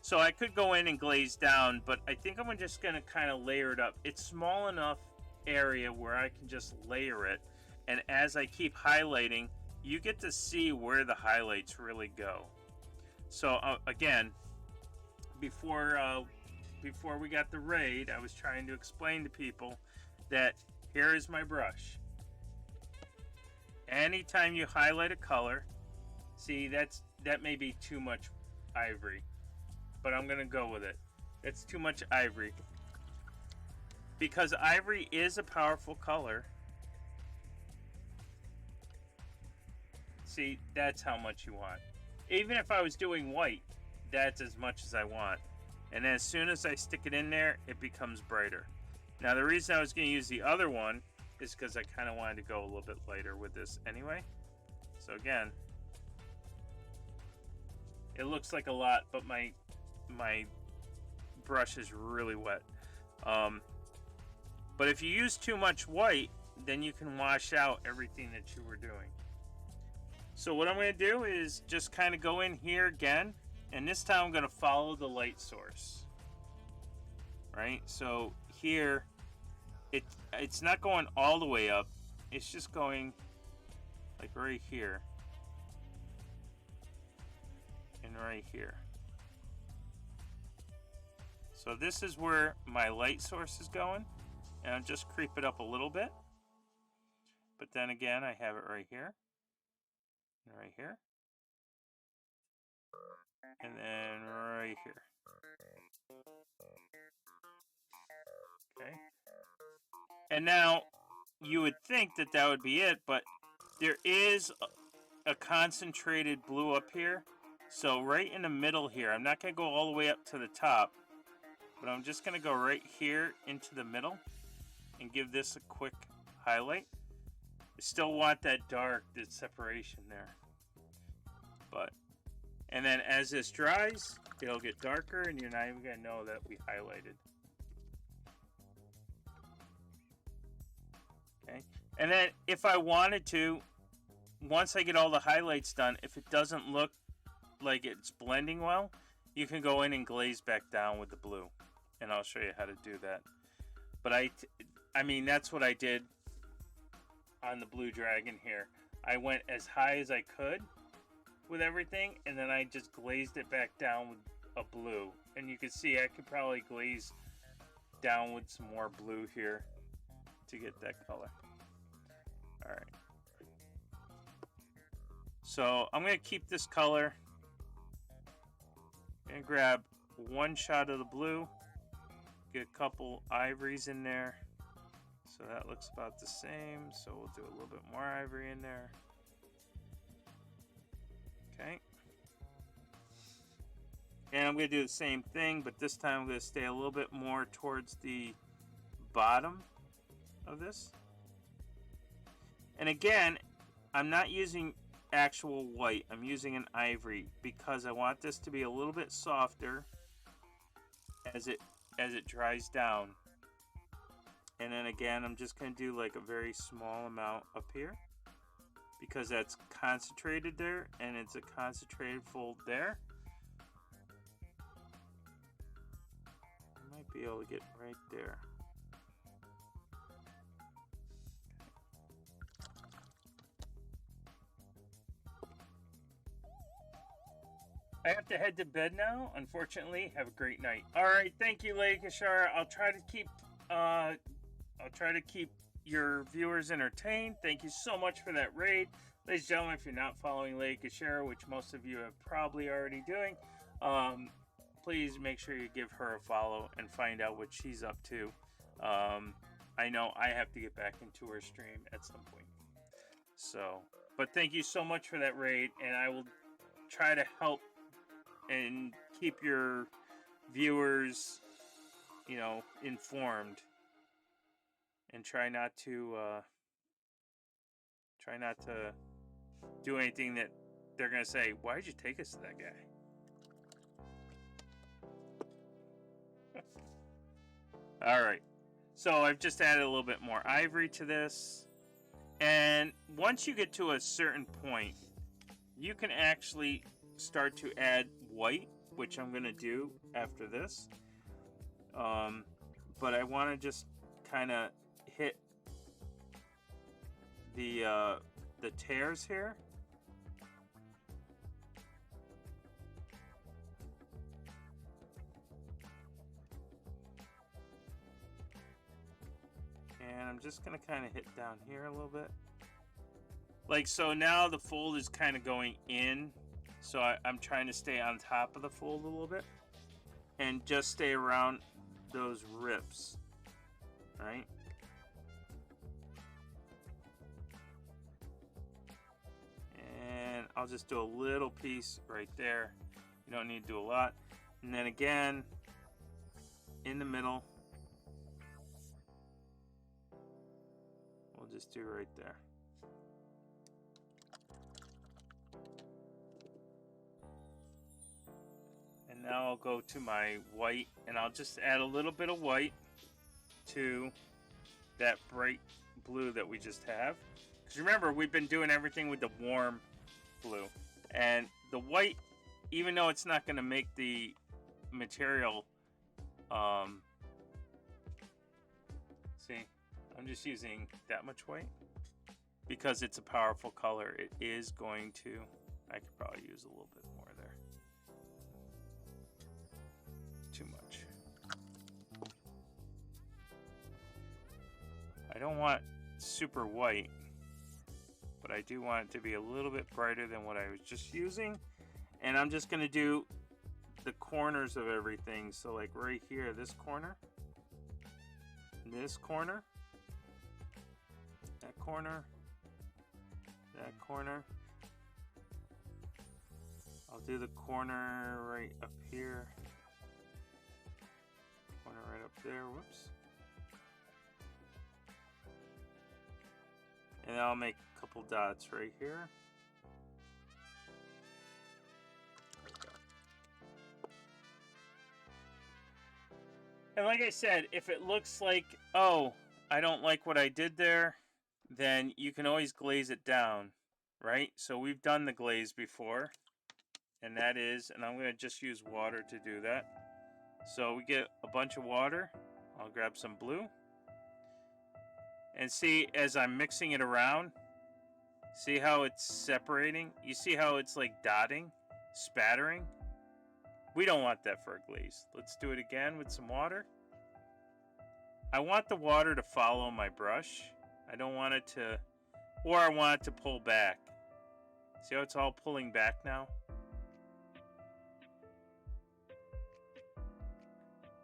So I could go in and glaze down, but I think I'm just going to kind of layer it up. It's small enough area where I can just layer it, and as I keep highlighting, you get to see where the highlights really go. So again, before we got the raid, I was trying to explain to people that here is my brush. Anytime you highlight a color, see, that may be too much ivory, but I'm gonna go with it. It's too much ivory, because ivory is a powerful color. See, that's how much you want. Even if I was doing white, that's as much as I want. And as soon as I stick it in there, it becomes brighter. Now the reason I was going to use the other one is because I kind of wanted to go a little bit lighter with this anyway. So again, it looks like a lot, but my brush is really wet. But if you use too much white, then you can wash out everything that you were doing. So what I'm going to do is just kind of go in here again, and this time I'm going to follow the light source. Right? So here, it's not going all the way up. It's just going like right here. And right here. So this is where my light source is going. And I'll just creep it up a little bit. But then again, I have it right here. And right here. And then right here. Okay. And now, you would think that that would be it, but there is a concentrated blue up here. So right in the middle here, I'm not going to go all the way up to the top, but I'm just going to go right here into the middle and give this a quick highlight. I still want that dark, that separation there. And then as this dries, it'll get darker and you're not even going to know that we highlighted. Okay. And then if I wanted to, once I get all the highlights done, if it doesn't look like it's blending well, you can go in and glaze back down with the blue. And I'll show you how to do that. But I mean, that's what I did on the blue dragon here. I went as high as I could with everything, and then I just glazed it back down with a blue. And you can see I could probably glaze down with some more blue here to get that color. Alright. So I'm going to keep this color and grab one shot of the blue, get a couple ivories in there. So that looks about the same. So we'll do a little bit more ivory in there. Okay. And I'm going to do the same thing, but this time I'm going to stay a little bit more towards the bottom of this. And again, I'm not using actual white. I'm using an ivory because I want this to be a little bit softer as it dries down. And then again, I'm just going to do like a very small amount up here, because that's concentrated there, and it's a concentrated fold there. I might be able to get right there. I have to head to bed now, unfortunately. Have a great night. Alright, thank you, Lady Kashara. I'll try to keep your viewers entertained. Thank you so much for that raid. Ladies and gentlemen, if you're not following Lady Kashara, which most of you are probably already doing, please make sure you give her a follow and find out what she's up to. I know I have to get back into her stream at some point. So, but thank you so much for that raid, and I will try to help and keep your viewers, informed. And try not to do anything that they're gonna say, why did you take us to that guy? Alright, so I've just added a little bit more ivory to this, and once you get to a certain point, you can actually start to add white which I'm gonna do after this. But I want to just kind of hit the tears here. And I'm just gonna kind of hit down here a little bit. Like so now the fold is kind of going in. So I'm trying to stay on top of the fold a little bit. And just stay around those rips, right? And I'll just do a little piece right there. You don't need to do a lot. And then again, in the middle, we'll just do right there. And now I'll go to my white, and I'll just add a little bit of white to that bright blue that we just have. Because remember, we've been doing everything with the warm blue. And the white, even though it's not going to make the material, see, I'm just using that much white. Because it's a powerful color, it is going to, I could probably use a little bit more there. Too much. I don't want super white, but I do want it to be a little bit brighter than what I was just using. And I'm just going to do the corners of everything. So like right here, this corner, that corner, that corner. I'll do the corner right up here. Corner right up there, whoops. And I'll make a couple dots right here. And like I said, if it looks like, oh, I don't like what I did there, then you can always glaze it down, right? So we've done the glaze before, and that is, and I'm going to just use water to do that. So we get a bunch of water. I'll grab some blue. And see, as I'm mixing it around, see how it's separating? You see how it's like dotting, spattering? We don't want that for a glaze. Let's do it again with some water. I want the water to follow my brush. I don't want it to, or I want it to pull back. See how it's all pulling back now?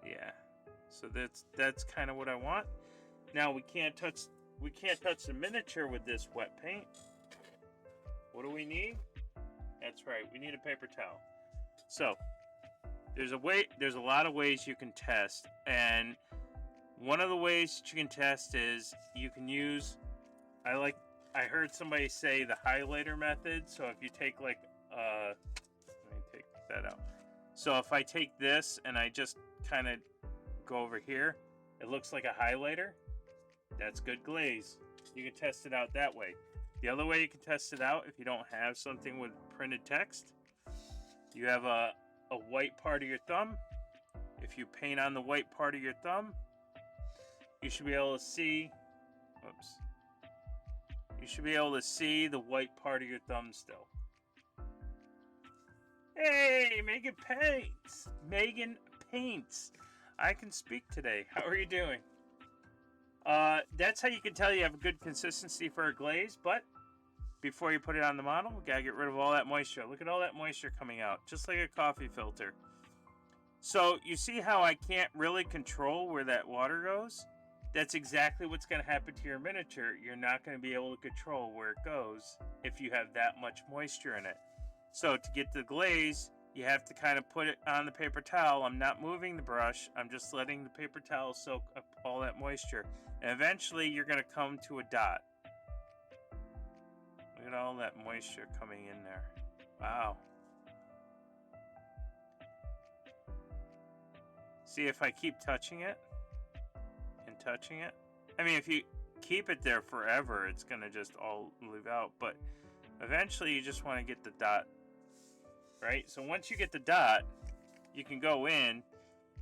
Yeah. So that's kind of what I want. Now we can't touch the miniature with this wet paint. What do we need? That's right, we need a paper towel. So there's a lot of ways you can test, and one of the ways that you can test is you can use, I heard somebody say the highlighter method. So if you take like let me take that out. So if I take this and I just kind of go over here, it looks like a highlighter. That's good glaze. You can test it out that way. The other way you can test it out, if you don't have something with printed text, you have a white part of your thumb. If you paint on the white part of your thumb, you should be able to see, whoops, you should be able to see the white part of your thumb still. Hey, Megan paints. Megan paints. I can speak today. How are you doing? That's how you can tell you have a good consistency for a glaze, but before you put it on the model, we gotta get rid of all that moisture. Look at all that moisture coming out, just like a coffee filter. So you see how I can't really control where that water goes? That's exactly what's gonna happen to your miniature. You're not gonna be able to control where it goes if you have that much moisture in it. So to get the glaze, you have to kind of put it on the paper towel. I'm not moving the brush. I'm just letting the paper towel soak up all that moisture. And eventually you're going to come to a dot. Look at all that moisture coming in there. Wow. See, if I keep touching it and touching it. I mean, if you keep it there forever, it's going to just all leave out. But eventually you just want to get the dot. Right? So once you get the dot, you can go in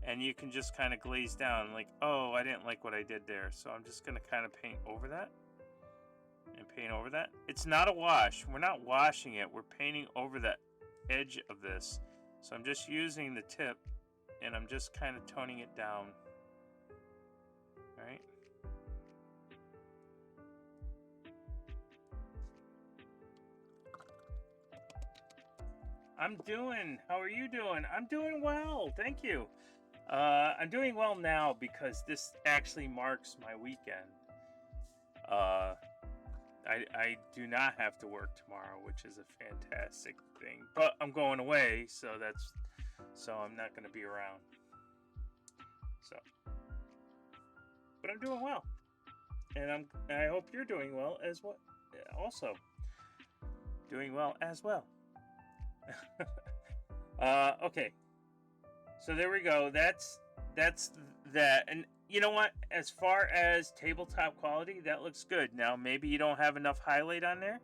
and you can just kind of glaze down like, oh, I didn't like what I did there. So I'm just going to kind of paint over that and paint over that. It's not a wash. We're not washing it. We're painting over the edge of this. So I'm just using the tip and I'm just kind of toning it down. All right. How are you doing? I'm doing well, thank you. I'm doing well now because this actually marks my weekend. I do not have to work tomorrow, which is a fantastic thing. But I'm going away, so I'm not going to be around. So, but I'm doing well, and I hope you're doing well as well. Also, doing well as well. Okay, so there we go. That's that. And you know what? As far as tabletop quality, that looks good. Now, maybe you don't have enough highlight on there.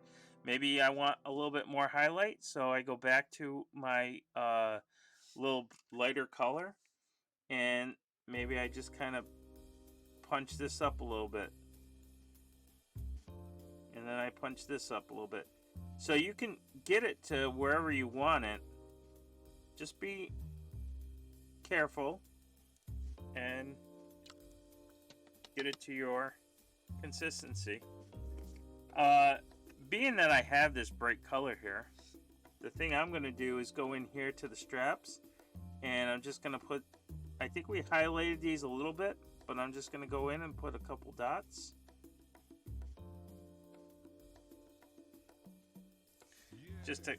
Maybe I want a little bit more highlight, so I go back to my little lighter color, and maybe I just kind of punch this up a little bit, and then I punch this up a little bit. So you can get it to wherever you want it. Just be careful and get it to your consistency. Being that I have this bright color here, the thing I'm going to do is go in here to the straps, and I'm just going to put, I think we highlighted these a little bit, but I'm just going to go in and put a couple dots. Just to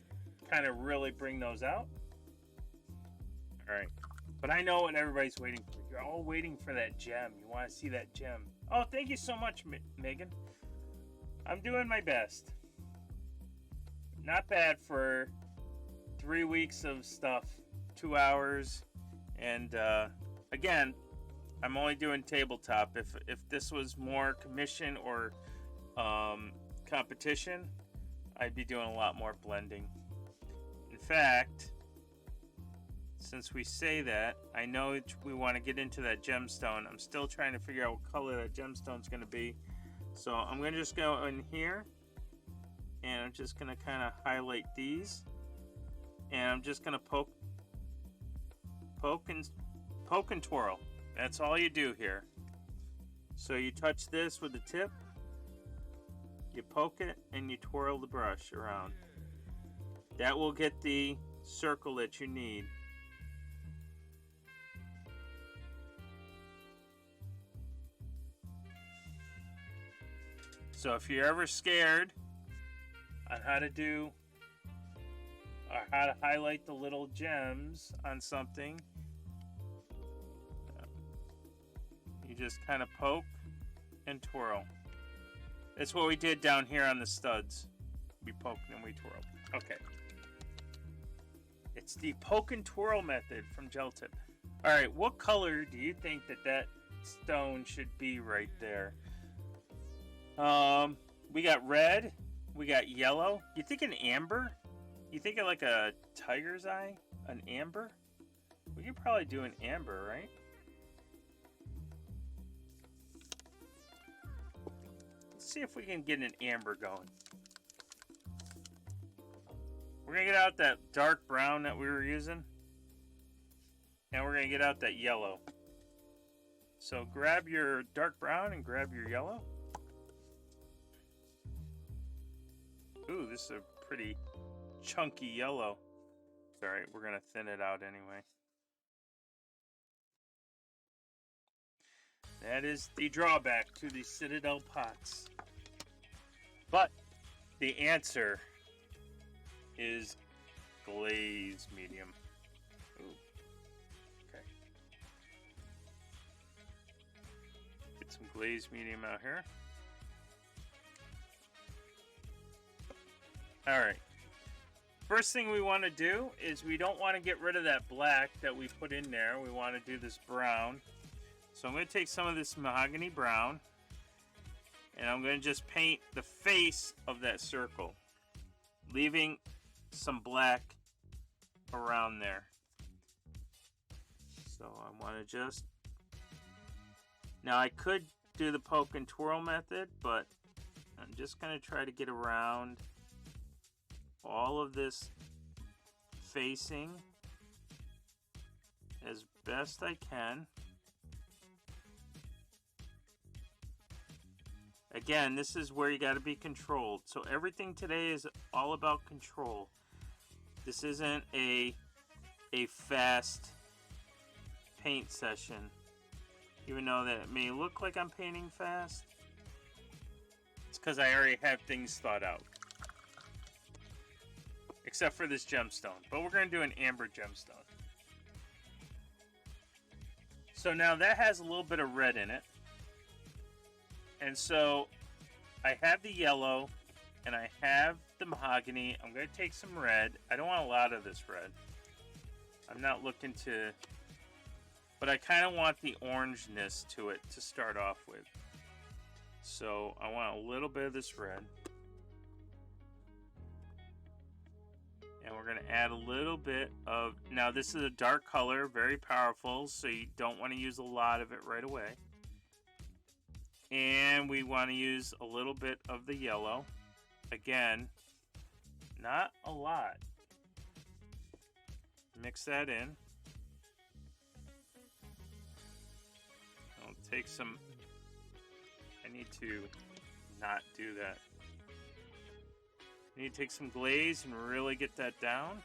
kind of really bring those out. All right. But I know what everybody's waiting for. You're all waiting for that gem. You want to see that gem. Oh, thank you so much, Megan. I'm doing my best. Not bad for 3 weeks of stuff. 2 hours. And again, I'm only doing tabletop. If this was more commission or competition, I'd be doing a lot more blending. In fact, since we say that, I know we want to get into that gemstone. I'm still trying to figure out what color that gemstone's going to be. So I'm going to just go in here, and I'm just going to kind of highlight these. And I'm just going to poke and twirl. That's all you do here. So you touch this with the tip. You poke it and you twirl the brush around. That will get the circle that you need. So if you're ever scared on how to do or how to highlight the little gems on something, you just kind of poke and twirl. That's what we did down here on the studs. We poked and we twirled. Okay. It's the poke and twirl method from Gel Tip. All right, what color do you think that stone should be right there? We got red. We got yellow. You think an amber? You think of like a tiger's eye? An amber? We could probably do an amber, right? See if we can get an amber going. We're gonna get out that dark brown that we were using, and we're gonna get out that yellow. So grab your dark brown and grab your yellow. Ooh, this is a pretty chunky yellow. It's all right, we're gonna thin it out anyway. That is the drawback to the Citadel pots. But the answer is glaze medium. Ooh. Okay. Get some glaze medium out here. Alright. First thing we want to do is we don't want to get rid of that black that we put in there. We want to do this brown. So I'm going to take some of this mahogany brown, and I'm going to just paint the face of that circle, leaving some black around there. So I want to just... Now I could do the poke and twirl method, but I'm just going to try to get around all of this facing as best I can. Again, this is where you got to be controlled. So everything today is all about control. This isn't a fast paint session. Even though that it may look like I'm painting fast, it's because I already have things thought out. Except for this gemstone. But we're going to do an amber gemstone. So now that has a little bit of red in it. And so I have the yellow and I have the mahogany. I'm going to take some red. I don't want a lot of this red. I'm not looking to... But I kind of want the orangeness to it to start off with. So I want a little bit of this red. And we're going to add a little bit of... Now this is a dark color, very powerful, so you don't want to use a lot of it right away. And we want to use a little bit of the yellow. Again, not a lot. Mix that in. I'll take some... I need to not do that. I need to take some glaze and really get that down.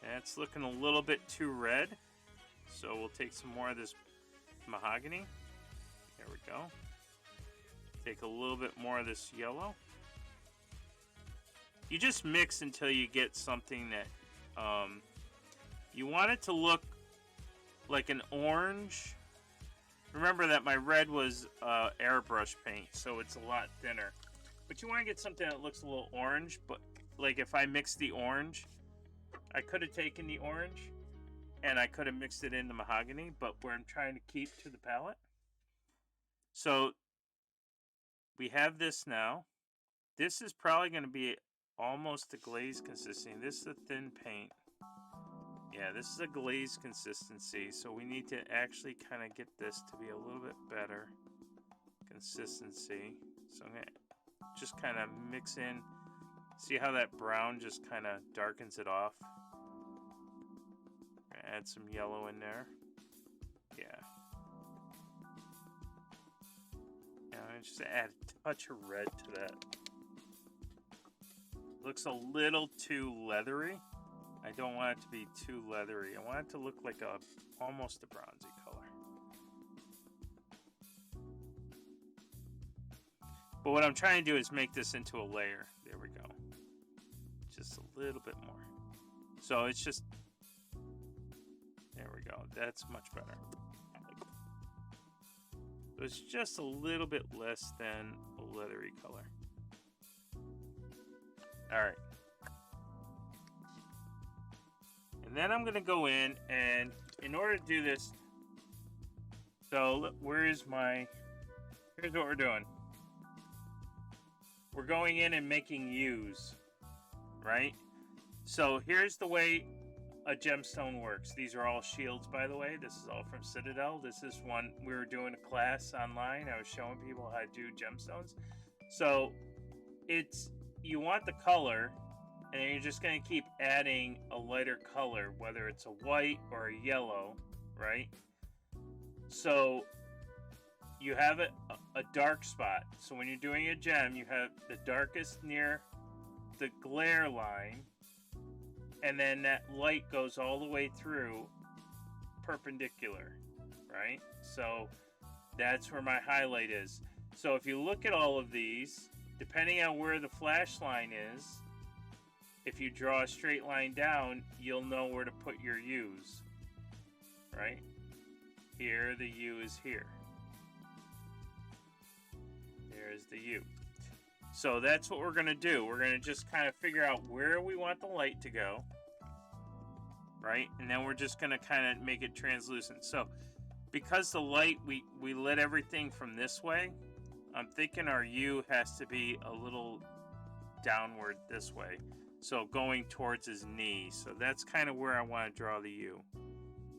That's looking a little bit too red. So we'll take some more of this mahogany. There we go. Take a little bit more of this yellow. You just mix until you get something that you want it to look like an orange. Remember that my red was airbrush paint, so it's a lot thinner. But you want to get something that looks a little orange, but like if I mix the orange, I could have taken the orange and I could have mixed it in the mahogany, but where I'm trying to keep to the palette. So we have this now. This is probably going to be almost a glaze consistency. This is a thin paint. Yeah, this is a glaze consistency, so we need to actually kind of get this to be a little bit better consistency. So I'm going to just kind of mix in. See how that brown just kind of darkens it off? Add some yellow in there. Yeah. I just add a touch of red to that. Looks a little too leathery. I don't want it to be too leathery. I want it to look like almost a bronzy color. But what I'm trying to do is make this into a layer. There we go. Just a little bit more. So it's just... There we go. That's much better. So it's just a little bit less than a leathery color. Alright. And then I'm going to go in, and in order to do this, so here's what we're doing. We're going in and making U's, right? So here's the way a gemstone works. These are all shields, by the way. This is all from Citadel. This is one, we were doing a class online. I was showing people how to do gemstones. So it's, you want the color, and you're just going to keep adding a lighter color, whether it's a white or a yellow, right? So you have a dark spot. So when you're doing a gem, you have the darkest near the glare line, and then that light goes all the way through perpendicular, right? So that's where my highlight is. So if you look at all of these, depending on where the flash line is, if you draw a straight line down, you'll know where to put your U's, right? Here, the U is here. There's the U. So that's what we're going to do. We're going to just kind of figure out where we want the light to go, right? And then we're just going to kind of make it translucent. So because the light, we lit everything from this way, I'm thinking our U has to be a little downward this way. So going towards his knee. So that's kind of where I want to draw the U.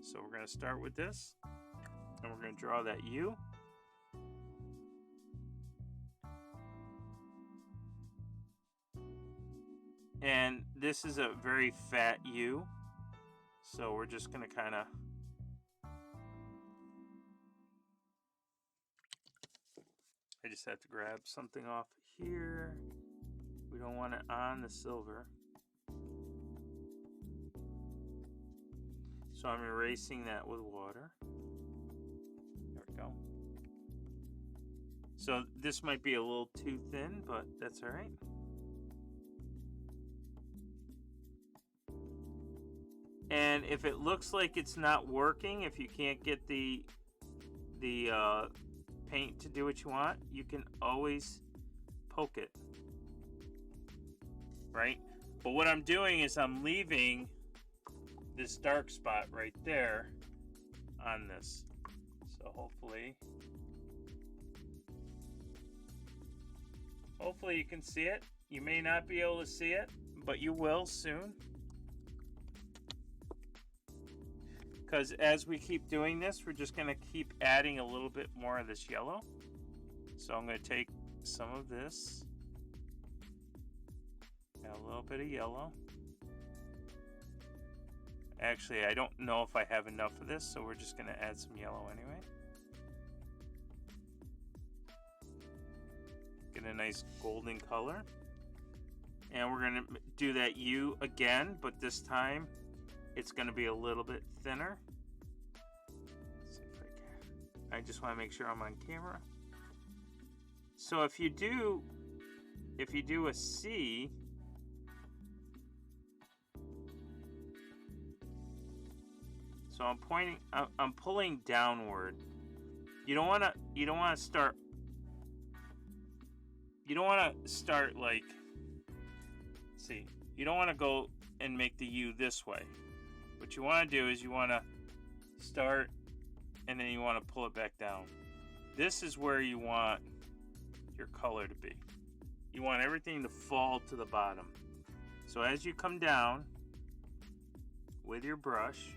So we're going to start with this, and we're going to draw that U. And this is a very fat U, so we're just going to kind of I just have to grab something off here. We don't want it on the silver. So I'm erasing that with water. There we go. So this might be a little too thin, but that's all right. And if it looks like it's not working, if you can't get the paint to do what you want, you can always poke it, right? But what I'm doing is I'm leaving this dark spot right there on this. So hopefully you can see it. You may not be able to see it, but you will soon. Because as we keep doing this, we're just going to keep adding a little bit more of this yellow. So I'm going to take some of this, add a little bit of yellow. Actually, I don't know if I have enough of this, so we're just going to add some yellow anyway. Get a nice golden color. And we're going to do that U again, but this time it's going to be a little bit thinner. Let's see if I can. I just want to make sure I'm on camera. So if you do a C, so I'm pulling downward. You don't want to start like, see, you don't want to go and make the U this way. What you want to do is you want to start and then you want to pull it back down. This is where you want your color to be. You want everything to fall to the bottom. So as you come down with your brush,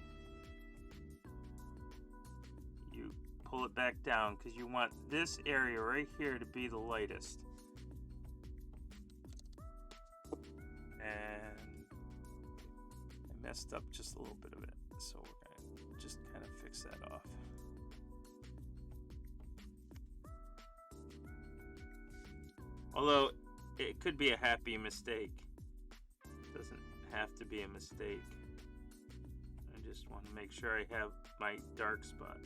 you pull it back down because you want this area right here to be the lightest. And I messed up just a little bit of it, so we're going to just kind of fix that off. Although it could be a happy mistake. It doesn't have to be a mistake. I just want to make sure I have my dark spot.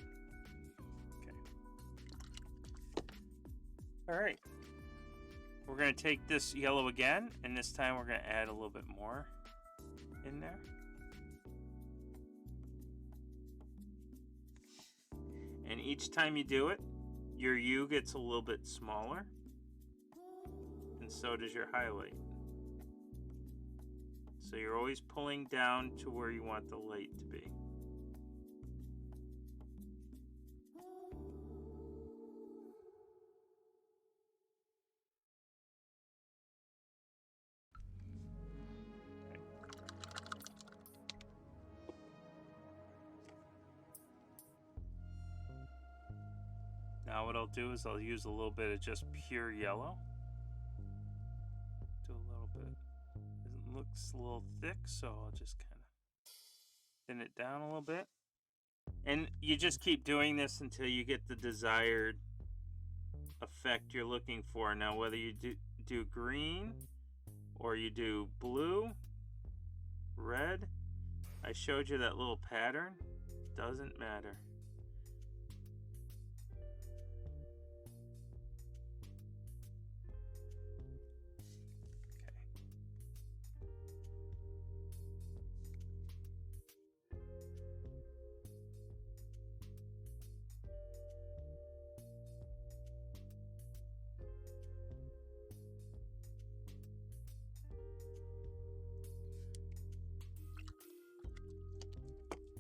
Okay. Alright. We're going to take this yellow again, and this time we're going to add a little bit more in there. And each time you do it, your U gets a little bit smaller, and so does your highlight. So you're always pulling down to where you want the light to be. Now what I'll do is I'll use a little bit of just pure yellow. Do a little bit. It looks a little thick, so I'll just kind of thin it down a little bit. And you just keep doing this until you get the desired effect you're looking for. Now whether you do green or you do blue, red, I showed you that little pattern. Doesn't matter.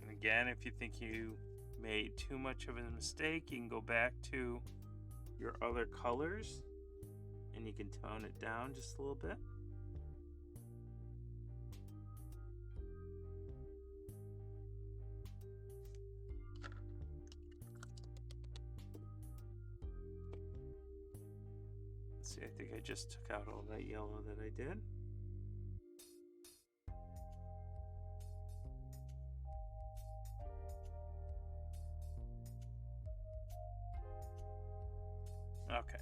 Again, if you think you made too much of a mistake, you can go back to your other colors and you can tone it down just a little bit. see, I think I just took out all that yellow that I did. Okay.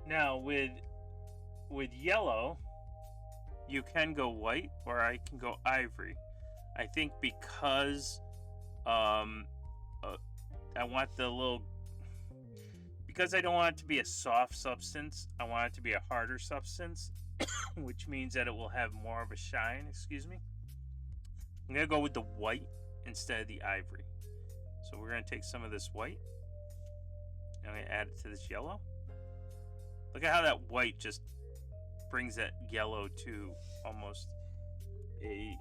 Now with yellow, you can go white or I can go ivory. I think because I want the little, because I don't want it to be a soft substance, I want it to be a harder substance, which means that it will have more of a shine, excuse me. I'm going to go with the white instead of the ivory. So we're going to take some of this white and I'm going to add it to this yellow. Look at how that white just brings that yellow to almost a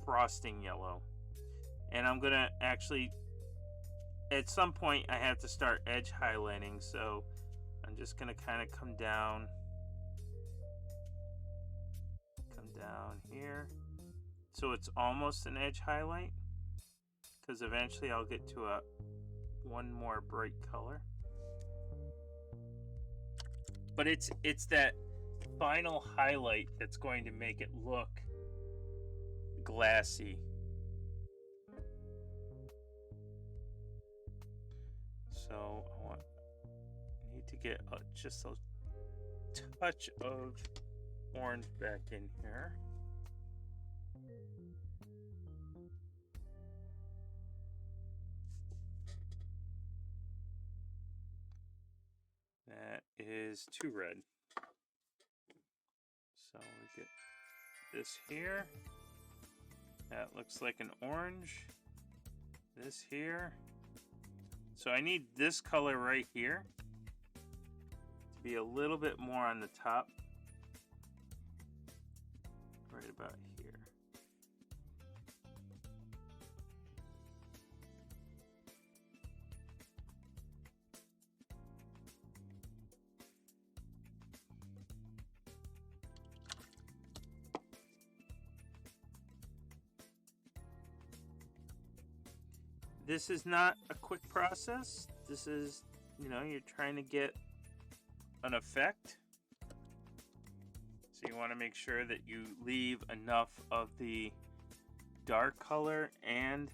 frosting yellow. And I'm going to actually, at some point, I have to start edge highlighting. So I'm just going to kind of come down here. So it's almost an edge highlight. Because eventually I'll get to one more bright color. But it's that final highlight that's going to make it look glassy. So I need to get just a touch of orange back in here. That is too red. So we get this here. That looks like an orange. This here. So I need this color right here to be a little bit more on the top. Right about here. This is not a quick process. This is, you're trying to get an effect. So you want to make sure that you leave enough of the dark color and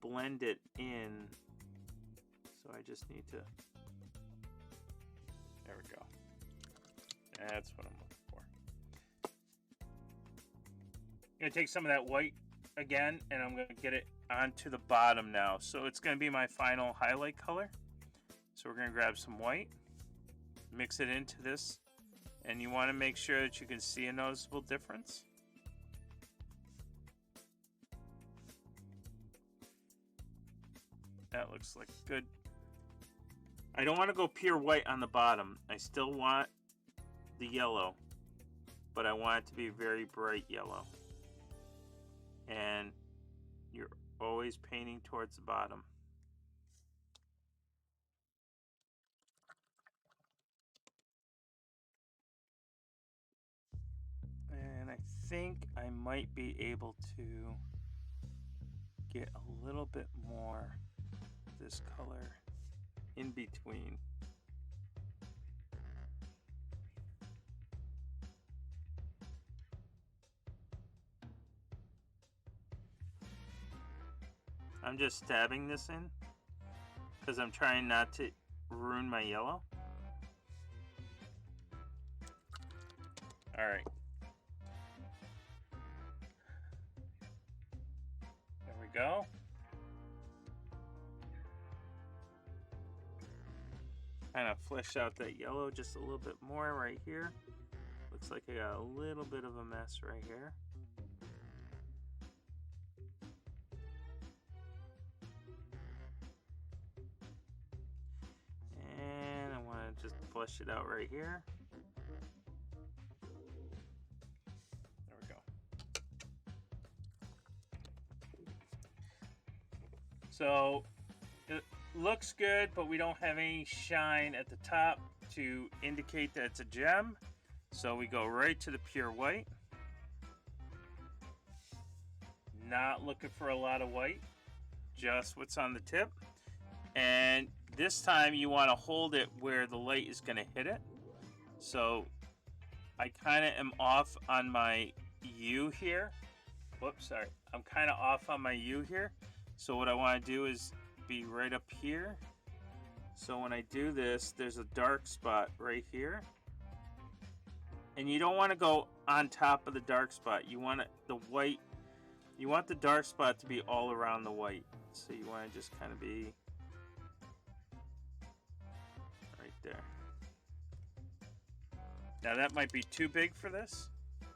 blend it in. So I just need to, there we go. That's what I'm looking for. I'm going to take some of that white again, and I'm going to get it onto the bottom now. So it's going to be my final highlight color. So we're going to grab some white, mix it into this, and you want to make sure that you can see a noticeable difference. That looks like good. I don't want to go pure white on the bottom. I still want the yellow, but I want it to be very bright yellow. And you're always painting towards the bottom. And I think I might be able to get a little bit more of this color in between. I'm just stabbing this in because I'm trying not to ruin my yellow. All right. There we go. Kind of flesh out that yellow just a little bit more right here. Looks like I got a little bit of a mess right here. Just flush it out right here. There we go. So it looks good, but we don't have any shine at the top to indicate that it's a gem. So we go right to the pure white. Not looking for a lot of white, just what's on the tip. And this time you want to hold it where the light is going to hit it. So I kind of am off on my U here. Whoops, sorry. I'm kind of off on my U here. So what I want to do is be right up here. So when I do this, there's a dark spot right here. And you don't want to go on top of the dark spot. You want the white, you want the dark spot to be all around the white. So you want to just kind of be right there. Now that might be too big for this,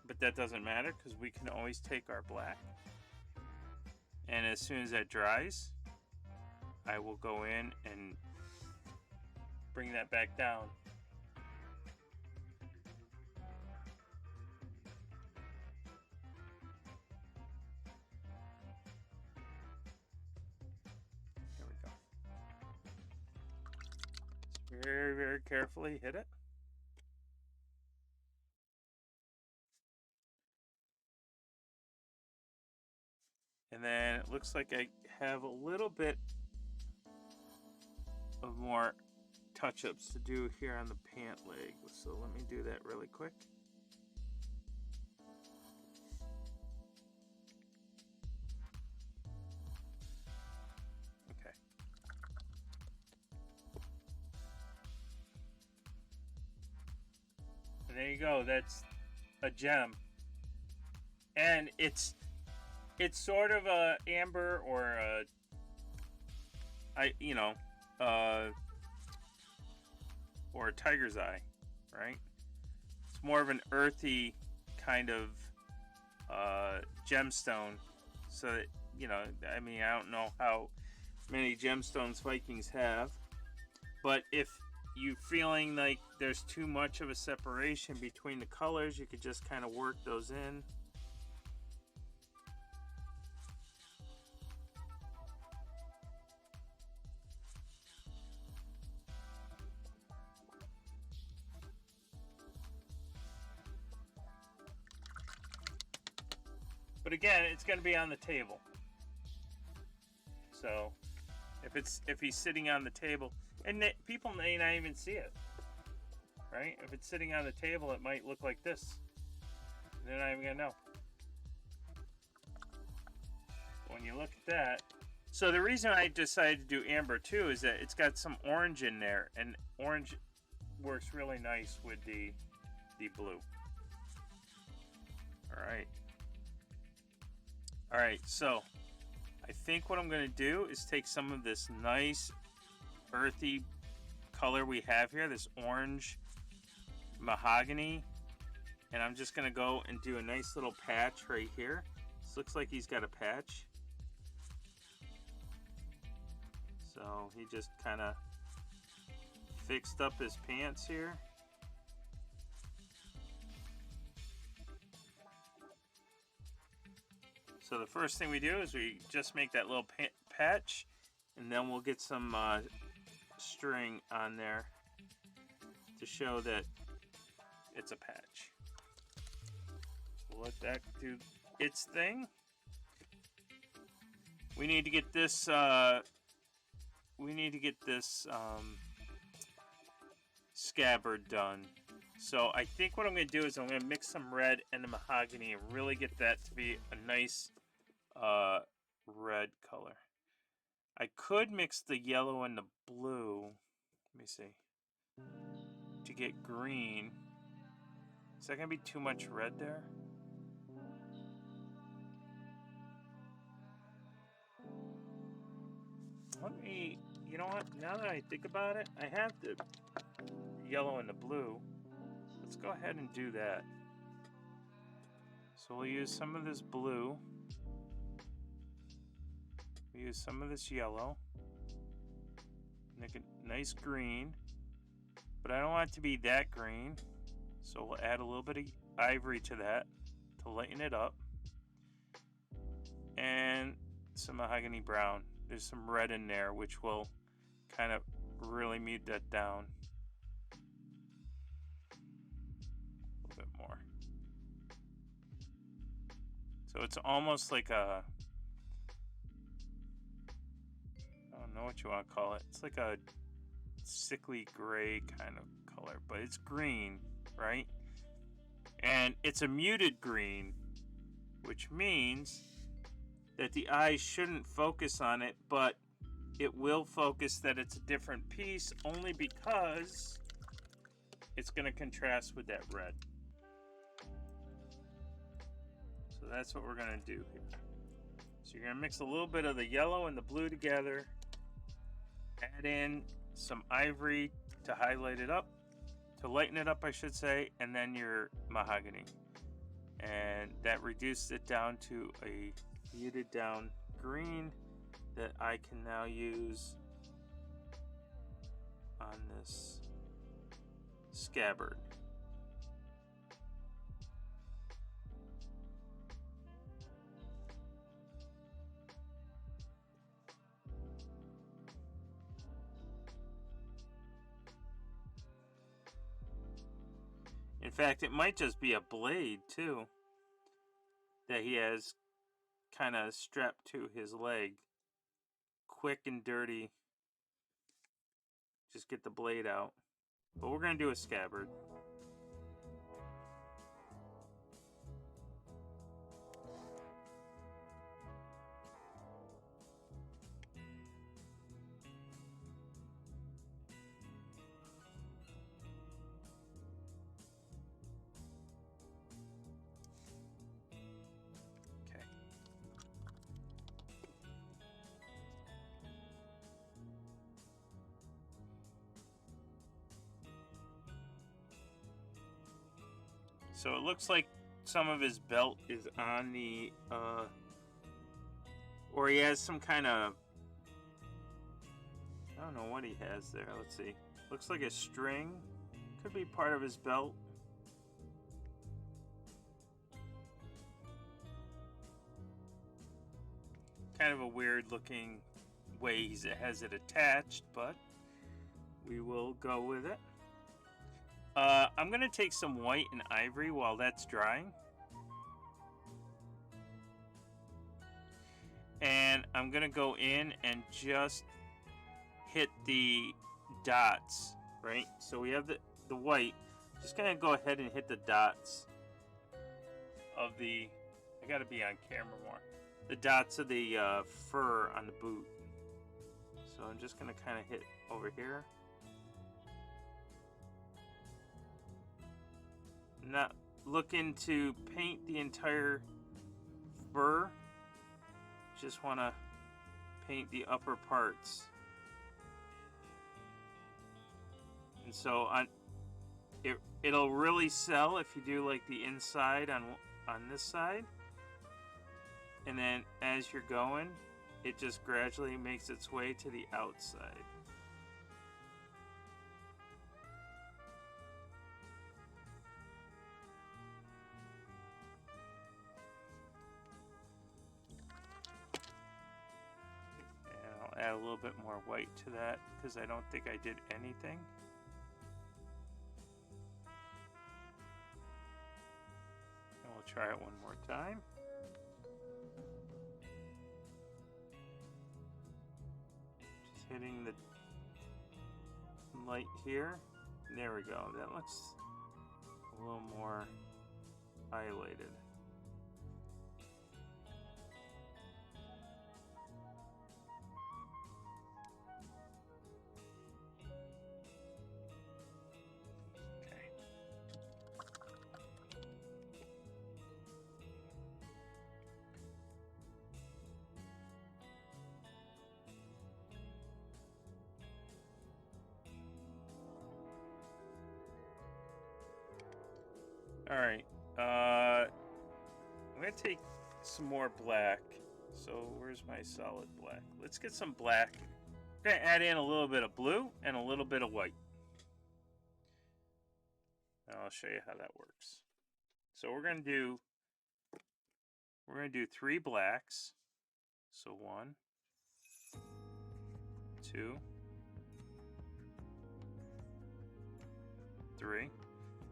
but that doesn't matter because we can always take our black. And as soon as that dries, I will go in and bring that back down. There we go. Just very, very carefully hit it. And then it looks like I have a little bit of more touch-ups to do here on the pant leg. So let me do that really quick. Okay. And there you go. That's a gem. And it's sort of a amber or a or a tiger's eye, right? It's more of an earthy kind of gemstone. So that, I mean, I don't know how many gemstones Vikings have, but if you're feeling like there's too much of a separation between the colors, you could just kind of work those in. But again, it's going to be on the table. So if he's sitting on the table, and people may not even see it, right? If it's sitting on the table, it might look like this. They're not even going to know. When you look at that, so the reason I decided to do amber too is that it's got some orange in there, and orange works really nice with the blue. All right, so I think what I'm going to do is take some of this nice earthy color we have here, this orange mahogany, and I'm just going to go and do a nice little patch right here. This looks like he's got a patch. So he just kind of fixed up his pants here. So the first thing we do is we just make that little patch, and then we'll get some string on there to show that it's a patch. We'll let that do its thing. We need to get this. Scabbard done. So I think what I'm going to do is I'm going to mix some red and the mahogany and really get that to be a nice red color. I could mix the yellow and the blue. Let me see. To get green. Is that going to be too much red there? Let me, you know what? Now that I think about it, I have the yellow and the blue. Let's go ahead and do that. So we'll use some of this blue. We use some of this yellow. Make it nice green. But I don't want it to be that green. So we'll add a little bit of ivory to that to lighten it up. And some mahogany brown. There's some red in there which will kind of really mute that down. A little bit more. So it's almost like a know what you want to call it. It's like a sickly gray kind of color, but it's green, right? And it's a muted green, which means that the eye shouldn't focus on it, but it will focus that it's a different piece only because it's going to contrast with that red. So that's what we're going to do here. So you're going to mix a little bit of the yellow and the blue together, add in some ivory to highlight it up, to lighten it up I should say, and then your mahogany. And that reduced it down to a muted down green that I can now use on this scabbard. In fact, it might just be a blade too that he has kind of strapped to his leg. Quick and dirty. Just get the blade out. But we're going to do a scabbard. So it looks like some of his belt is on the, or he has some kind of, I don't know what he has there. Let's see. Looks like a string. Could be part of his belt. Kind of a weird looking way he has it attached, but we will go with it. I'm going to take some white and ivory while that's drying. And I'm going to go in and just hit the dots, right? So we have the white. Just going to go ahead and hit the dots of the, I got to be on camera more, the dots of the fur on the boot. So I'm just going to kind of hit over here. Not looking to paint the entire fur, just want to paint the upper parts. And so it'll really sell if you do like the inside on this side, and then as you're going, it just gradually makes its way to the outside. Add a little bit more white to that because I don't think I did anything. And we'll try it one more time. Just hitting the light here. There we go. That looks a little more highlighted. Alright, I'm going to take some more black. So where's my solid black? Let's get some black. I'm going to add in a little bit of blue and a little bit of white. And I'll show you how that works. So we're going to do 3 blacks. So 1, 2, 3.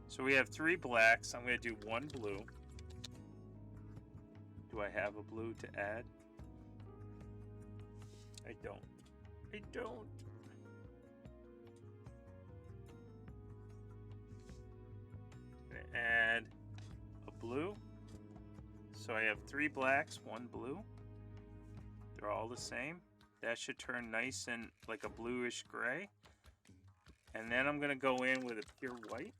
So we have 3 blacks. I'm going to do 1 blue. Do I have a blue to add? I don't. I don't. Add a blue. So I have 3 blacks, 1 blue. They're all the same. That should turn nice and like a bluish gray. And then I'm going to go in with a pure white.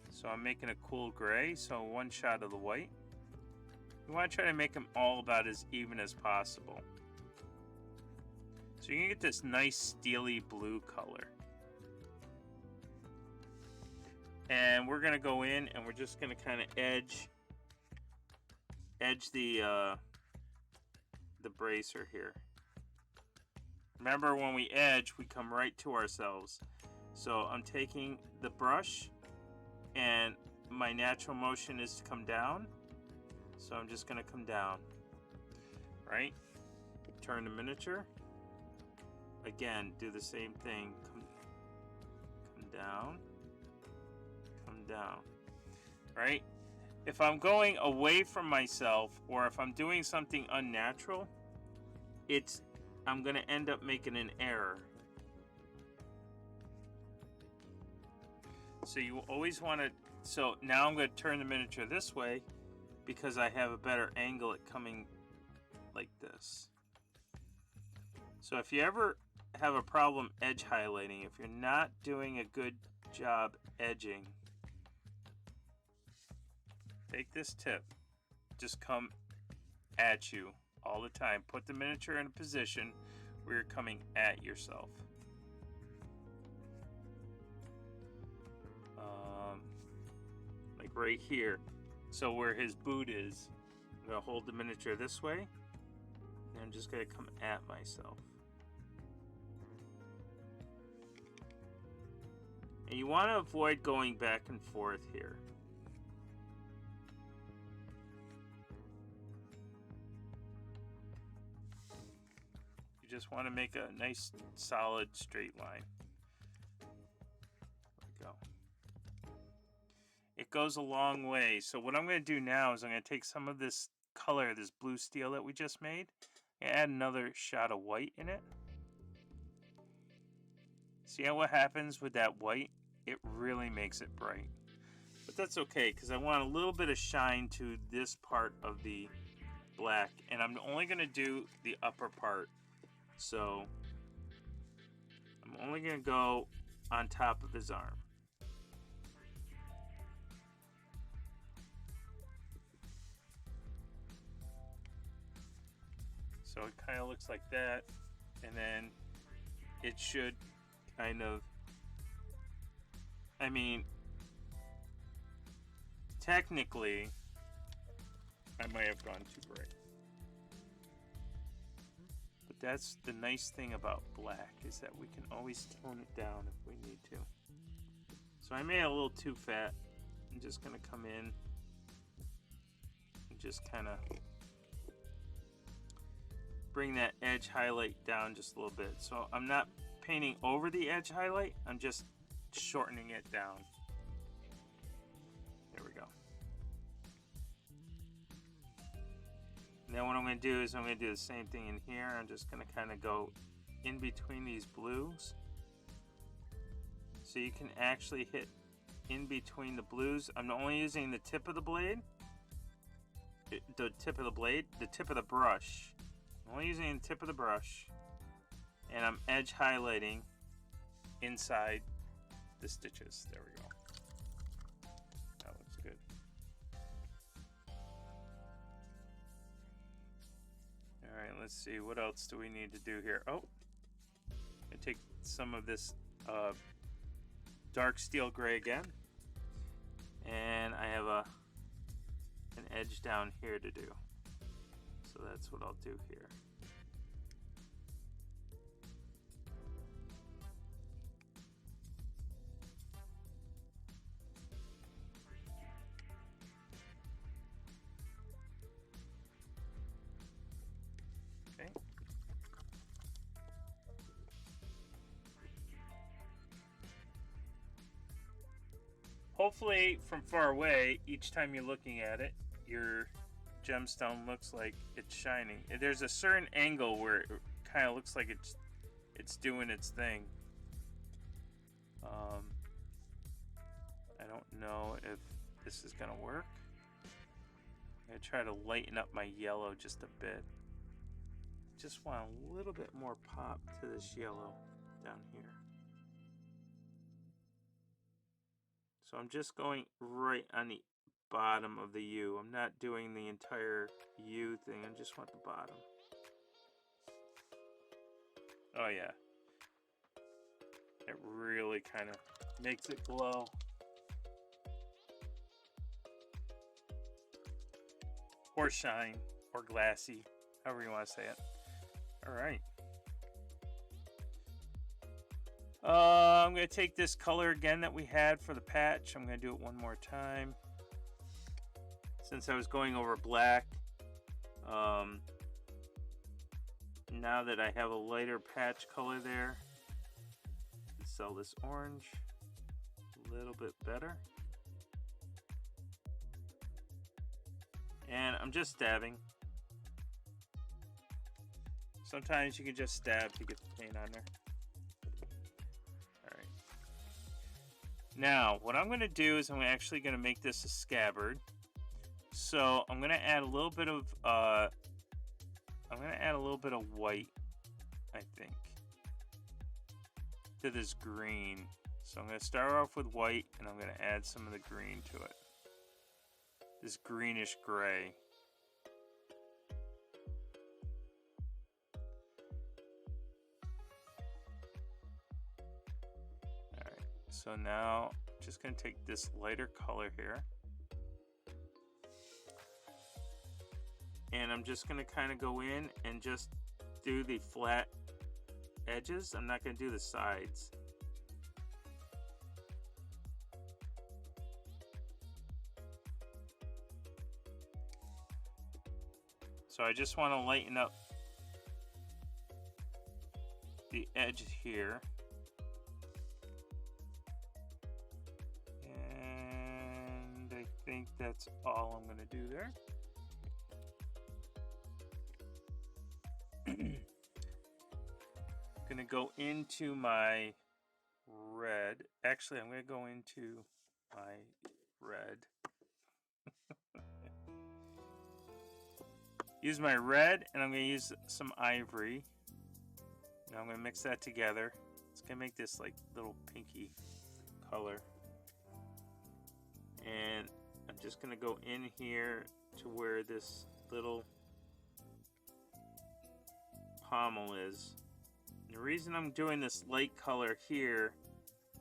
So I'm making a cool gray, so 1 shot of the white. You want to try to make them all about as even as possible. So you can get this nice steely blue color. And we're going to go in and we're just going to kind of edge the bracer here. Remember, when we edge, we come right to ourselves. So I'm taking the brush and my natural motion is to come down. So I'm just going to come down, right? Turn the miniature. Again, do the same thing. Come down. Come down, right? If I'm going away from myself or if I'm doing something unnatural, I'm going to end up making an error. So you always want to, so now I'm going to turn the miniature this way because I have a better angle at coming like this. So if you ever have a problem edge highlighting, if you're not doing a good job edging, take this tip, just come at you all the time. Put the miniature in a position where you're coming at yourself. Like right here. So where his boot is, I'm going to hold the miniature this way, and I'm just going to come at myself. And you want to avoid going back and forth here. You just want to make a nice solid straight line. There we go. It goes a long way. So what I'm going to do now is I'm going to take some of this color, this blue steel that we just made, and add another shot of white in it. See what happens with that white? It really makes it bright. But that's okay, because I want a little bit of shine to this part of the black, and I'm only going to do the upper part. So I'm only going to go on top of his arm. So it kind of looks like that, and then it should kind of, I mean, technically, I might have gone too bright. But that's the nice thing about black, is that we can always tone it down if we need to. So I made it a little too fat. I'm just going to come in and just kind of bring that edge highlight down just a little bit. So I'm not painting over the edge highlight, I'm just shortening it down. There we go. And then what I'm going to do is I'm going to do the same thing in here. I'm just going to kind of go in between these blues. So you can actually hit in between the blues. I'm only using the tip of the blade. The tip of the brush. I'm only using the tip of the brush. And I'm edge highlighting inside the stitches. There we go. That looks good. Alright, let's see. What else do we need to do here? Oh, I take some of this dark steel gray again. And I have an edge down here to do. So that's what I'll do here. Okay. Hopefully from far away, each time you're looking at it, you're gemstone looks like it's shining. There's a certain angle where it kind of looks like it's doing its thing. I don't know if this is gonna work. I'm gonna try to lighten up my yellow just a bit. Just want a little bit more pop to this yellow down here. So I'm just going right on the bottom of the U. I'm not doing the entire U thing. I just want the bottom. Oh yeah. It really kind of makes it glow. Or shine, or glassy, however you want to say it. Alright. I'm going to take this color again that we had for the patch. I'm going to do it one more time. Since I was going over black, now that I have a lighter patch color there, I can sell this orange a little bit better. And I'm just stabbing. Sometimes you can just stab to get the paint on there. Alright. Now, what I'm going to do is I'm actually going to make this a scabbard. So I'm going to add a little bit of white, I think, to this green. So I'm going to start off with white, and I'm going to add some of the green to it. This greenish gray. Alright, so now I'm just going to take this lighter color here. And I'm just going to kind of go in and just do the flat edges. I'm not going to do the sides. So I just want to lighten up the edge here. And I think that's all I'm going to do there. I'm going to go into my red. Actually, I'm going to go into my red. Use my red, and I'm going to use some ivory. Now I'm going to mix that together. It's going to make this like little pinky color. And I'm just going to go in here to where this little pommel is. And the reason I'm doing this light color here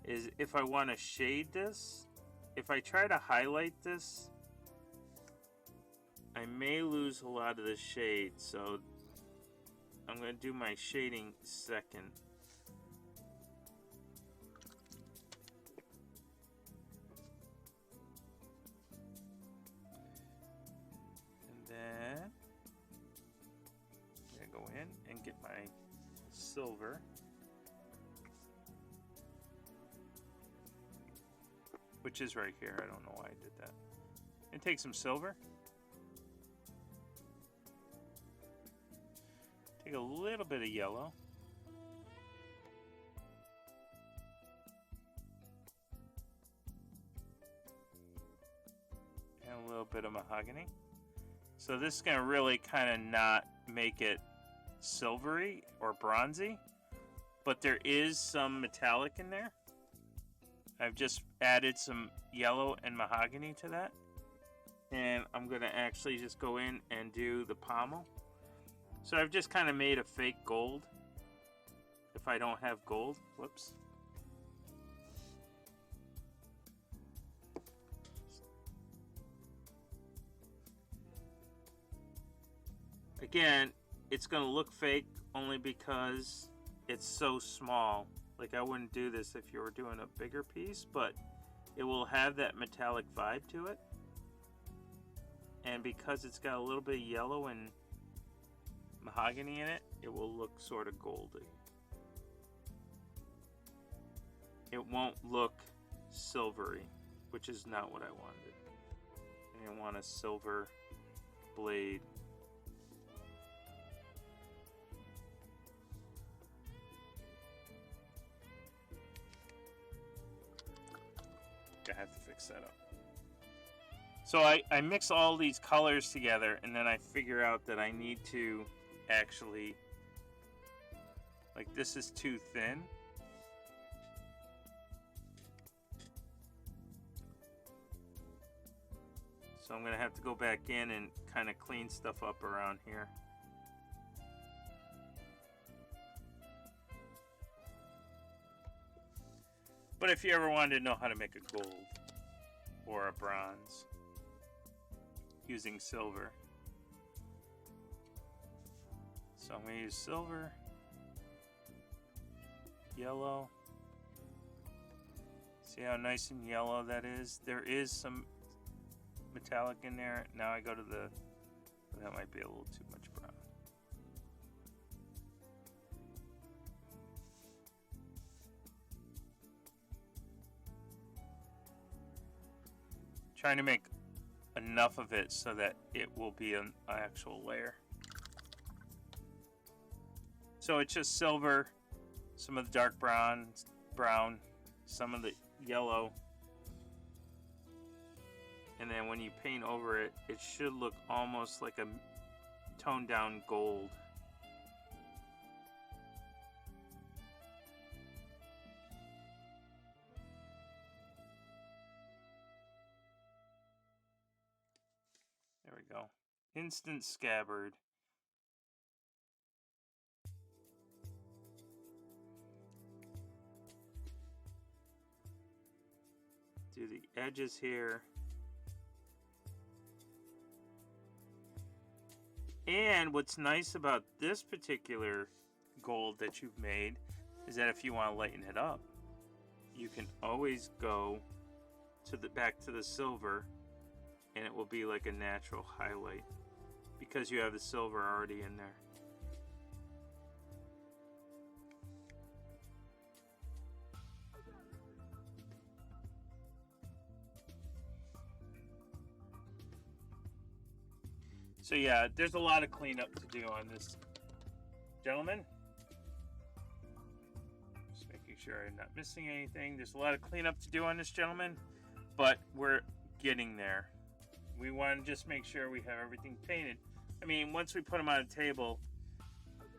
is if I want to shade this, if I try to highlight this, I may lose a lot of the shade, so I'm going to do my shading second. And then I'm going to go in and get my silver. Which is right here. I don't know why I did that. And take some silver. Take a little bit of yellow. And a little bit of mahogany. So this is going to really kind of not make it silvery or bronzy, but there is some metallic in there. I've just added some yellow and mahogany to that. And I'm going to actually just go in and do the pommel. So I've just kind of made a fake gold. If I don't have gold, whoops. Again, it's going to look fake only because it's so small. Like, I wouldn't do this if you were doing a bigger piece, but it will have that metallic vibe to it. And because it's got a little bit of yellow and mahogany in it, it will look sort of goldy. It won't look silvery, which is not what I wanted. I didn't want a silver blade. I have to fix that up. So I mix all these colors together, and then I figure out that I need to actually, like, this is too thin. So I'm going to have to go back in and kind of clean stuff up around here. But if you ever wanted to know how to make a gold or a bronze using silver. So I'm going to use silver, yellow. See how nice and yellow that is? There is some metallic in there. Now I go to the, that might be a little too much brown. Trying to make enough of it so that it will be an actual layer. So it's just silver, some of the dark brown, some of the yellow, and then when you paint over it, it should look almost like a toned down gold. There we go. Instant scabbard. Do the edges here. And what's nice about this particular gold that you've made is that if you want to lighten it up, you can always go to the back to the silver, and it will be like a natural highlight because you have the silver already in there. So yeah, there's a lot of cleanup to do on this, gentlemen. Just making sure I'm not missing anything. There's a lot of cleanup to do on this, gentleman, but we're getting there. We want to just make sure we have everything painted. I mean, once we put them on a table,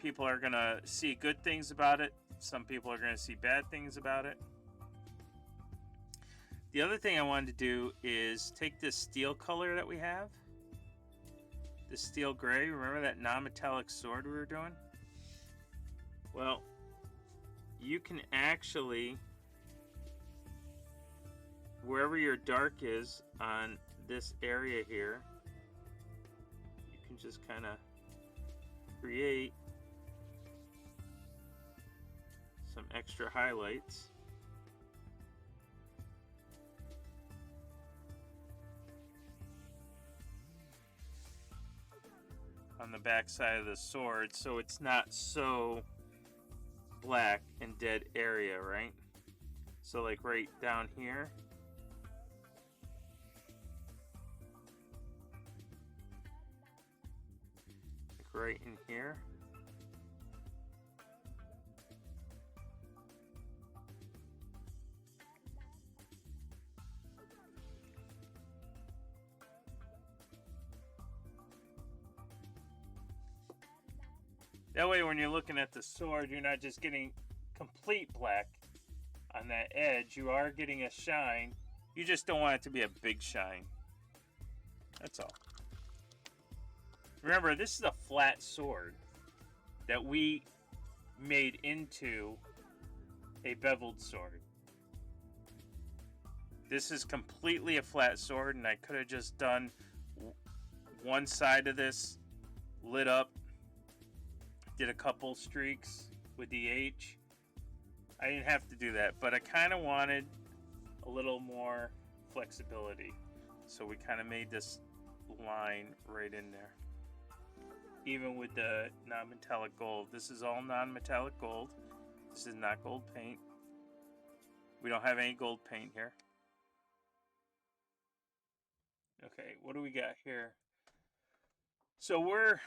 people are going to see good things about it. Some people are going to see bad things about it. The other thing I wanted to do is take this steel color that we have, the steel gray. Remember that non-metallic sword we were doing? Well, you can actually, wherever your dark is on this area here, you can just kind of create some extra highlights. On the back side of the sword, so it's not so black and dead area, right? So like right down here, like right in here. That way when you're looking at the sword, you're not just getting complete black on that edge. You are getting a shine. You just don't want it to be a big shine. That's all. Remember, this is a flat sword that we made into a beveled sword. This is completely a flat sword, and I could have just done one side of this lit up. Did a couple streaks with the H. I didn't have to do that, but I kind of wanted a little more flexibility. So we kind of made this line right in there. Even with the non-metallic gold. This is all non-metallic gold. This is not gold paint. We don't have any gold paint here. Okay, what do we got here? So we're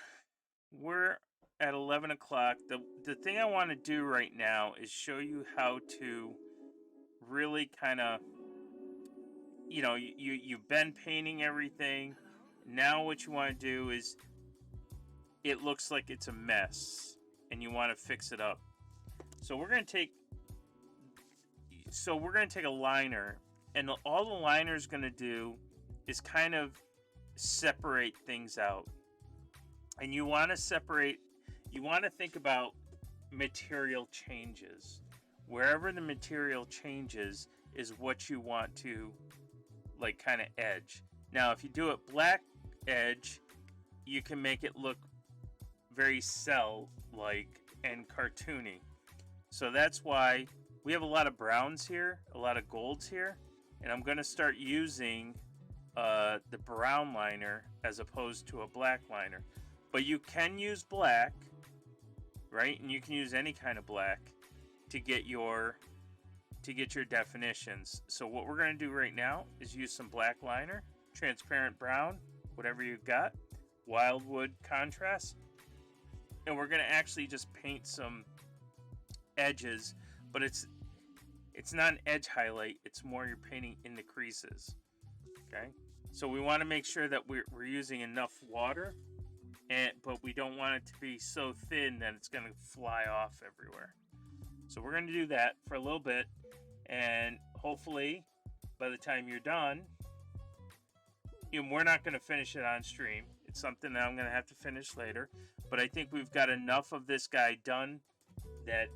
at 11 o'clock. The thing I want to do right now is show you how to really kind of, you've been painting everything. Now what you want to do is, it looks like it's a mess and you want to fix it up. So we're going to take a liner, and all the liner's going to do is kind of separate things out. And you want to think about material changes. Wherever the material changes is what you want to like kind of edge. Now, if you do it black edge, you can make it look very cell-like and cartoony. So that's why we have a lot of browns here, a lot of golds here, and I'm going to start using the brown liner as opposed to a black liner. But you can use black, right? And you can use any kind of black to get your definitions. So what we're going to do right now is use some black liner, transparent brown, whatever you've got, wildwood contrast, and we're going to actually just paint some edges, but it's not an edge highlight, it's more you're painting in the creases. Okay, so we want to make sure that we're using enough water, but we don't want it to be so thin that it's going to fly off everywhere. So we're going to do that for a little bit, and hopefully by the time you're done, we're not going to finish it on stream. It's something that I'm going to have to finish later, but I think we've got enough of this guy done that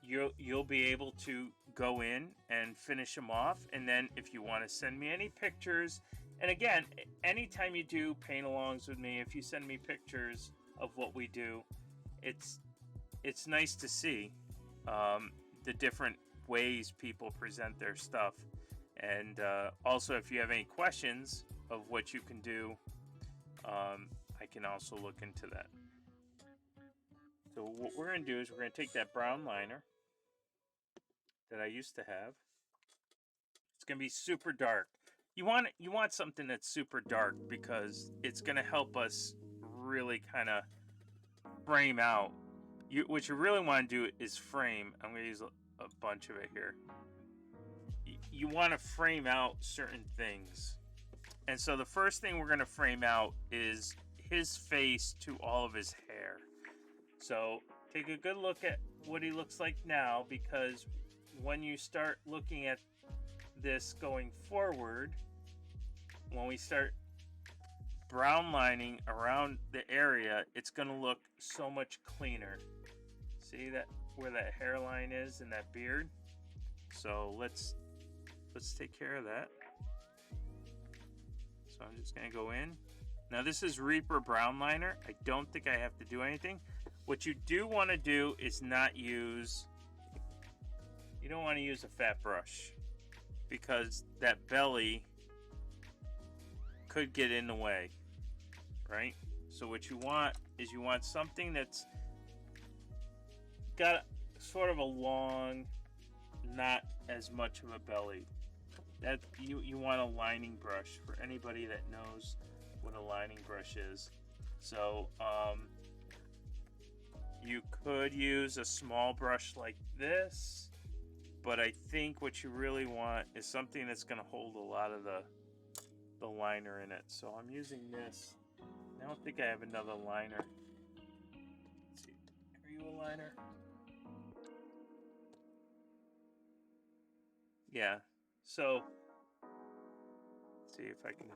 you'll be able to go in and finish him off. And then if you want to send me any pictures, and again, anytime you do paint alongs with me, if you send me pictures of what we do, it's nice to see the different ways people present their stuff. And also, if you have any questions of what you can do, I can also look into that. So what we're going to do is we're going to take that brown liner that I used to have. It's going to be super dark. You want something that's super dark because it's going to help us really kind of frame out. What you really want to do is frame. I'm going to use a bunch of it here. You want to frame out certain things. And so the first thing we're going to frame out is his face to all of his hair. So take a good look at what he looks like now, because when you start looking at this going forward, when we start brown lining around the area, it's going to look so much cleaner. See that where that hairline is and that beard? So let's take care of that. So I'm just going to go in. Now this is Reaper brown liner. I don't think I have to do anything. What you do want to do is you don't want to use a fat brush, because that belly could get in the way, right? So what you want is something that's got sort of a long, not as much of a belly. That you want a lining brush, for anybody that knows what a lining brush is. So you could use a small brush like this, but I think what you really want is something that's going to hold a lot of the liner in it. So I'm using this. I don't think I have another liner. Let's see. Are you a liner? Yeah. So let's see if I can.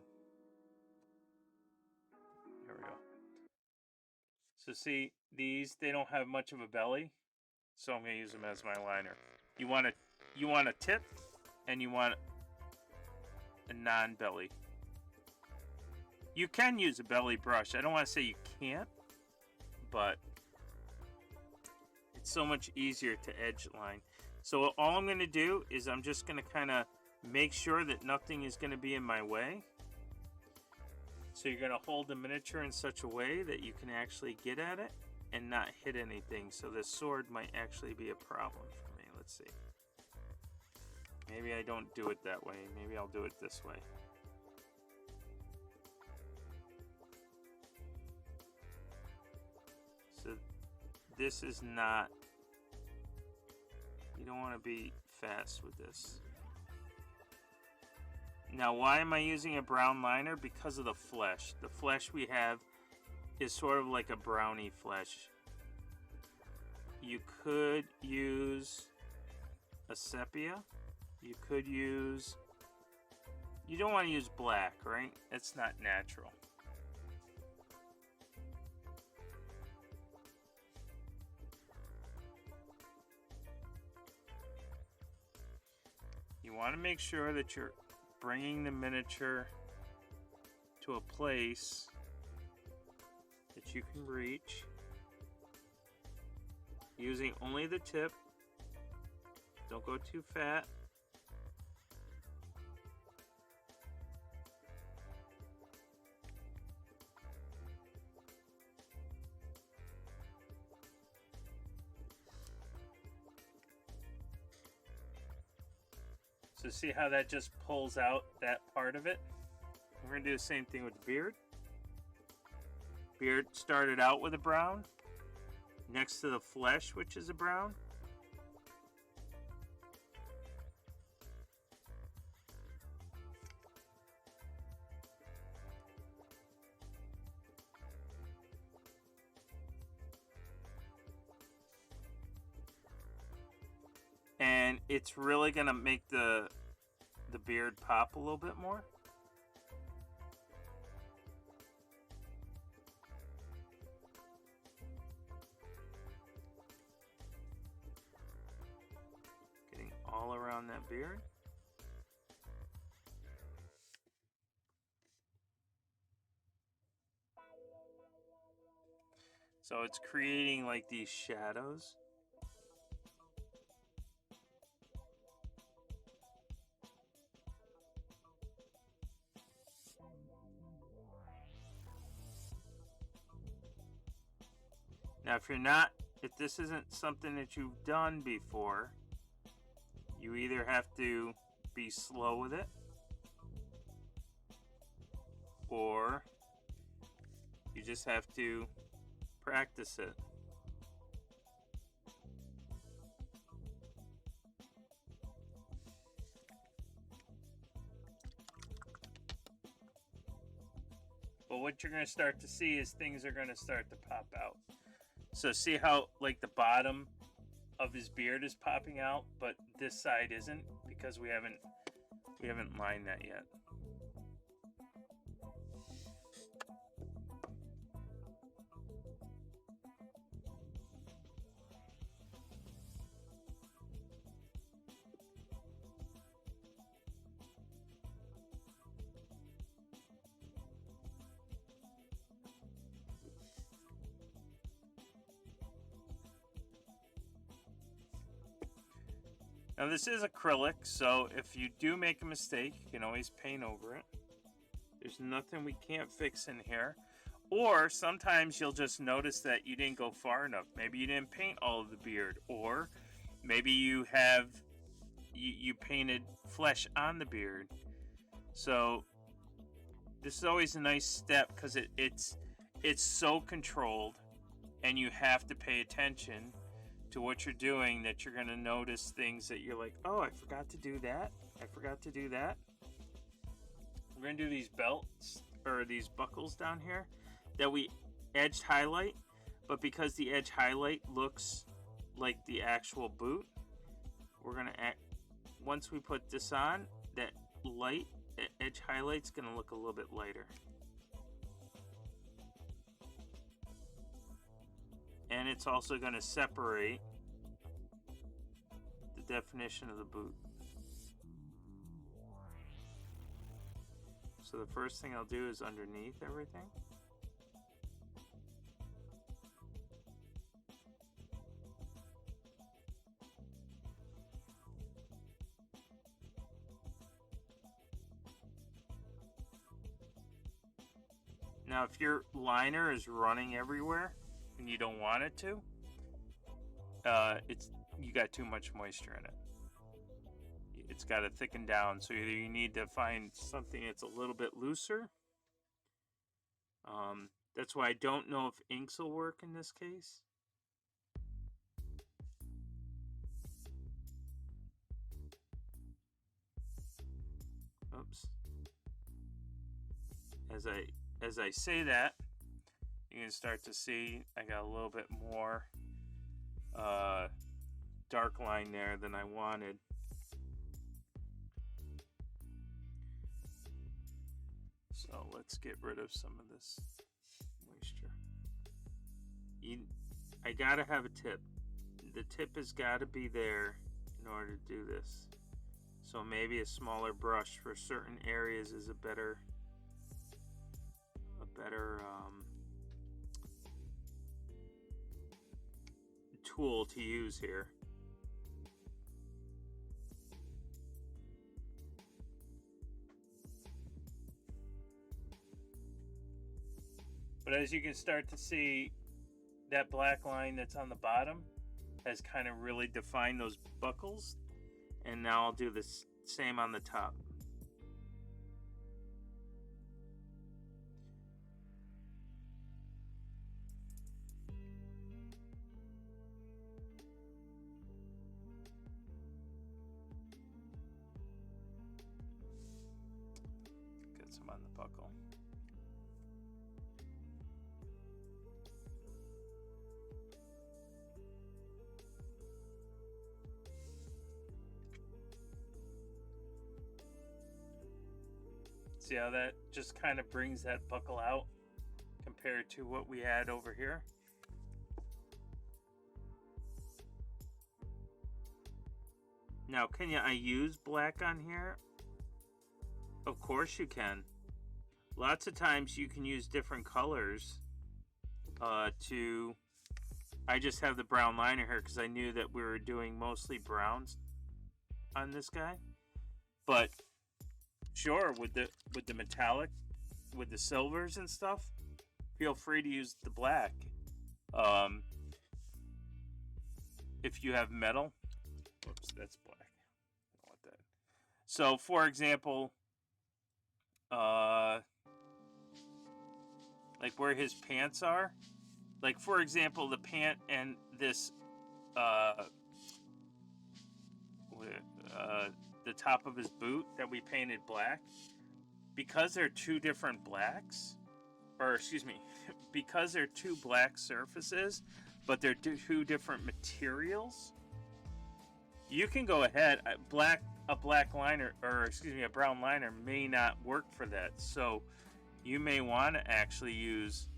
Here we go. So see, they don't have much of a belly, so I'm going to use them as my liner. You want a tip, and you want a non-belly. You can use a belly brush. I don't want to say you can't, but it's so much easier to edge line. So all I'm going to do is I'm just going to kind of make sure that nothing is going to be in my way. So you're going to hold the miniature in such a way that you can actually get at it and not hit anything. So this sword might actually be a problem for me. Let's see. Maybe I don't do it that way. Maybe I'll do it this way. this is not, you don't want to be fast with this. Now, why am I using a brown liner? Because of the flesh. The flesh we have is sort of like a brownie flesh. You could use a sepia. You could use, you don't want to use black, right? It's not natural. You want to make sure that you're bringing the miniature to a place that you can reach, using only the tip. Don't go too fat. So see how that just pulls out that part of it? We're going to do the same thing with the beard. Beard started out with a brown, next to the flesh, which is a brown. And it's really going to make the beard pop a little bit more. Getting all around that beard. So it's creating like these shadows. Now, if this isn't something that you've done before, you either have to be slow with it, or you just have to practice it. But what you're going to start to see is things are going to start to pop out. So see how like the bottom of his beard is popping out, but this side isn't, because we haven't lined that yet. Now this is acrylic, so if you do make a mistake, you can always paint over it. There's nothing we can't fix in here. Or sometimes you'll just notice that you didn't go far enough. Maybe you didn't paint all of the beard, or maybe you painted flesh on the beard. So this is always a nice step, because it's so controlled, and you have to pay attention to what you're doing, that you're going to notice things that you're like, oh, I forgot to do that. I forgot to do that. We're going to do these belts, or these buckles down here, that we edged highlight, but because the edge highlight looks like the actual boot, we're going to once we put this on, that light edge highlight's going to look a little bit lighter. And it's also going to separate the definition of the boot. So the first thing I'll do is underneath everything. Now, if your liner is running everywhere and you don't want it to, you got too much moisture in it. It's got to thicken down, so either you need to find something that's a little bit looser. That's why I don't know if inks will work in this case. as I say that, you can start to see I got a little bit more dark line there than I wanted. So let's get rid of some of this moisture. I gotta have a tip. The tip has got to be there in order to do this. So maybe a smaller brush for certain areas is a better tool to use here. But as you can start to see, that black line that's on the bottom has kind of really defined those buckles. And now I'll do the same on the top. Get some on the buckle. See how that just kind of brings that buckle out compared to what we had over here? Now, can I use black on here? Of course you can. Lots of times you can use different colors to... I just have the brown liner here because I knew that we were doing mostly browns on this guy. But sure, with the metallic, with the silvers and stuff, feel free to use the black. If you have metal, whoops, that's black. I don't want that. So, for example, like where his pants are, like for example, the pant and this, the top of his boot that we painted black, because they're two different blacks, or excuse me, because they're two black surfaces, but they're two different materials, you can go ahead, a black liner, or excuse me, a brown liner may not work for that. So you may want to actually use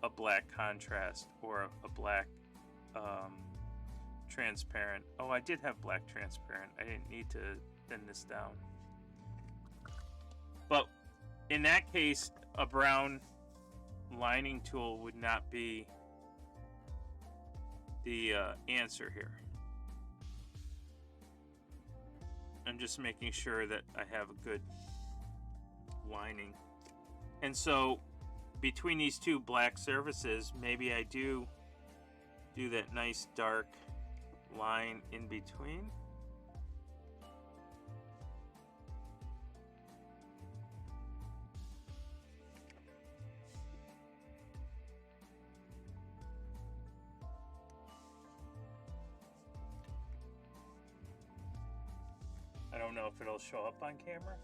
a black contrast or a black transparent. Oh, I did have black transparent. I didn't need to thin this down. But in that case, a brown lining tool would not be the answer here. I'm just making sure that I have a good lining. And so between these two black surfaces, maybe I do that nice dark line in between. I don't know if it'll show up on camera.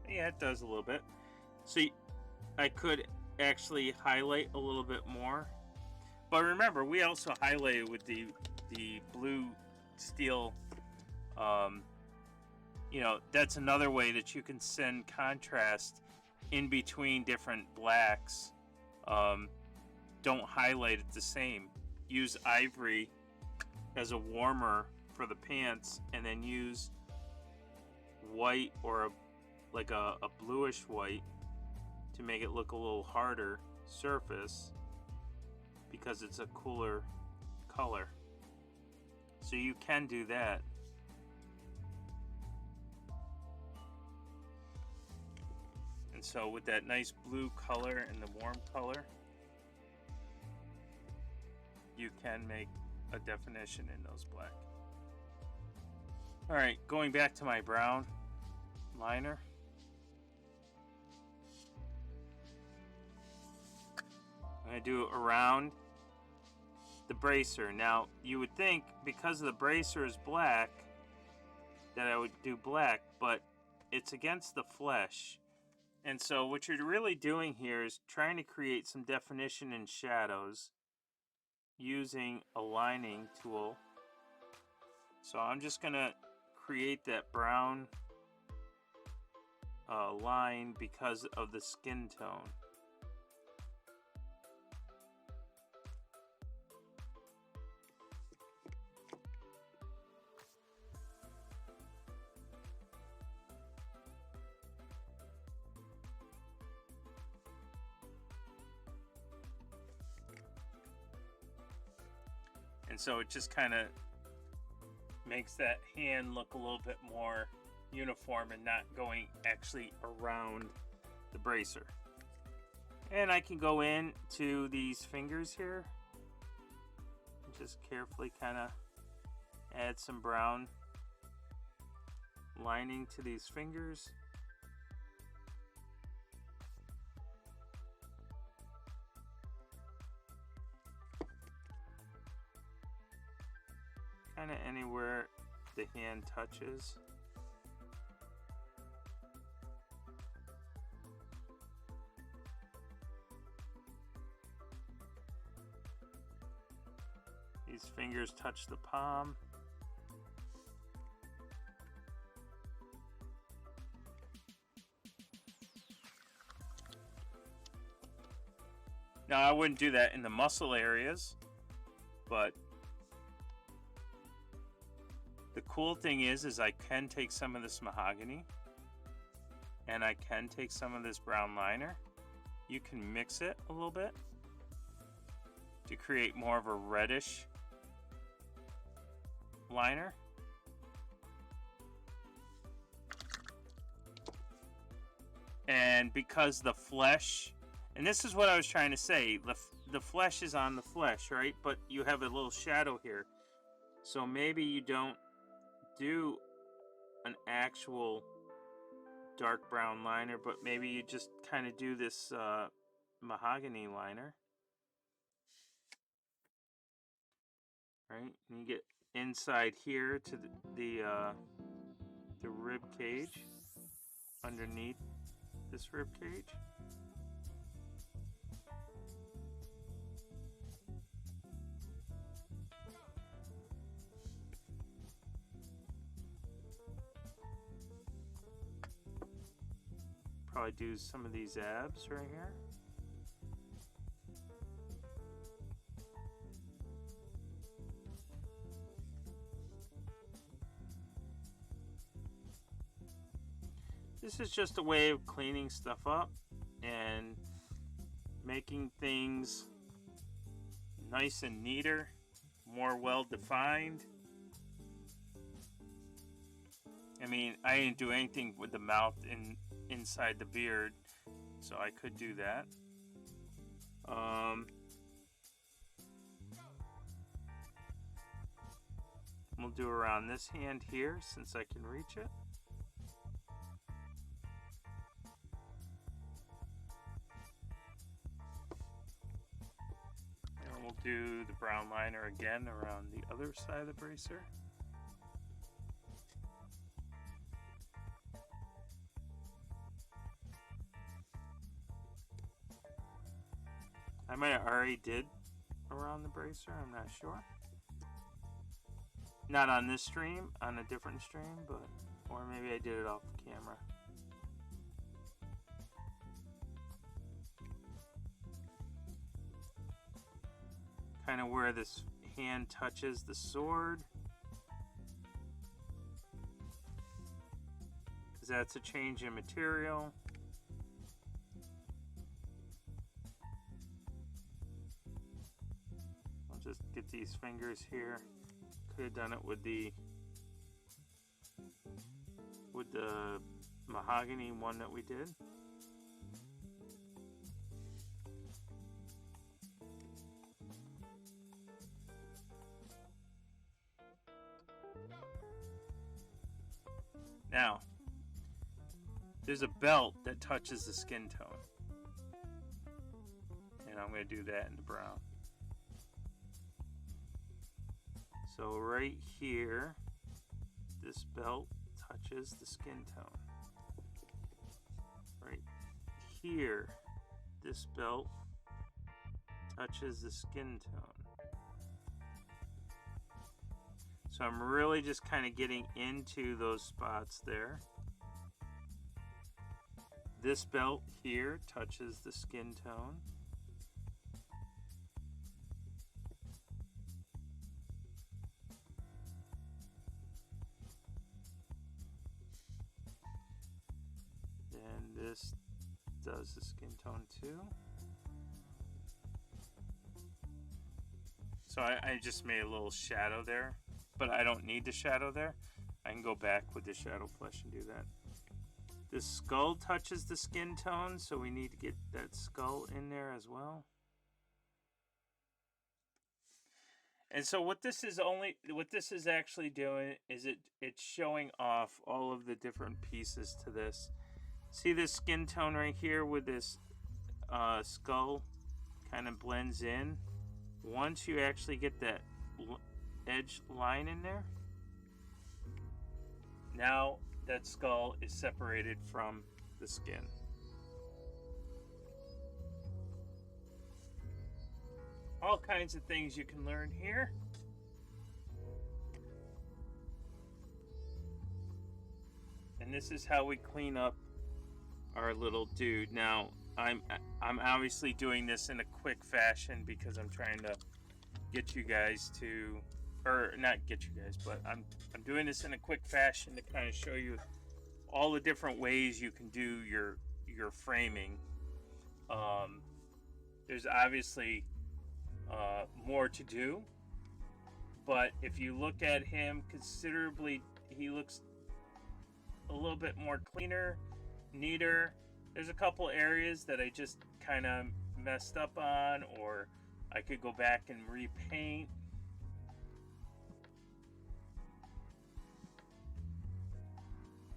Yeah, it does a little bit. See, I could actually highlight a little bit more. But remember, we also highlighted with the blue steel. You know, that's another way that you can send contrast in between different blacks. Don't highlight it the same. Use ivory as a warmer for the pants, and then use white or like a bluish white to make it look a little harder surface, because it's a cooler color. So you can do that. And so with that nice blue color and the warm color, you can make a definition in those black. Alright, going back to my brown liner. I'm going to do it around the bracer. Now, you would think because the bracer is black that I would do black, but it's against the flesh. And so what you're really doing here is trying to create some definition in shadows using a lining tool. So I'm just gonna create that brown line because of the skin tone. And so it just kind of makes that hand look a little bit more uniform and not going actually around the bracer. And I can go in to these fingers here and just carefully kind of add some brown lining to these fingers. Kind of anywhere the hand touches. These fingers touch the palm. Now I wouldn't do that in the muscle areas, but the cool thing is I can take some of this mahogany and I can take some of this brown liner. You can mix it a little bit to create more of a reddish liner. And because the flesh, and this is what I was trying to say, the flesh is on the flesh, right? But you have a little shadow here. So maybe you don't do an actual dark brown liner, but maybe you just kind of do this mahogany liner, right? And you get inside here to the rib cage, underneath this rib cage. Probably do some of these abs right here. This is just a way of cleaning stuff up and making things nice and neater, more well defined. I mean, I didn't do anything with the mouth inside the beard, so I could do that. We'll do around this hand here since I can reach it. And we'll do the brown liner again around the other side of the bracer. I might have already did around the bracer, I'm not sure. Not on this stream, on a different stream, but, or maybe I did it off camera. Kind of where this hand touches the sword, because that's a change in material. I'll just get these fingers here. Could have done it with the mahogany one that we did. Now, there's a belt that touches the skin tone, and I'm going to do that in the brown. So right here, this belt touches the skin tone. right here, this belt touches the skin tone. So I'm really just kind of getting into those spots there. This belt here touches the skin tone. And this does the skin tone too. So I just made a little shadow there, but I don't need the shadow there. I can go back with the shadow flesh and do that. The skull touches the skin tone, so we need to get that skull in there as well. And so what this is actually doing is it's showing off all of the different pieces to this. See this skin tone right here with this skull kind of blends in. Once you actually get that edge line in there, now that skull is separated from the skin. All kinds of things you can learn here. And this is how we clean up our little dude. Now, I'm obviously doing this in a quick fashion because I'm trying to get you guys to, or not get you guys, but I'm doing this in a quick fashion to kind of show you all the different ways you can do your framing. There's obviously more to do, but if you look at him considerably, he looks a little bit more cleaner, neater. There's a couple areas that I just kind of messed up on, or I could go back and repaint.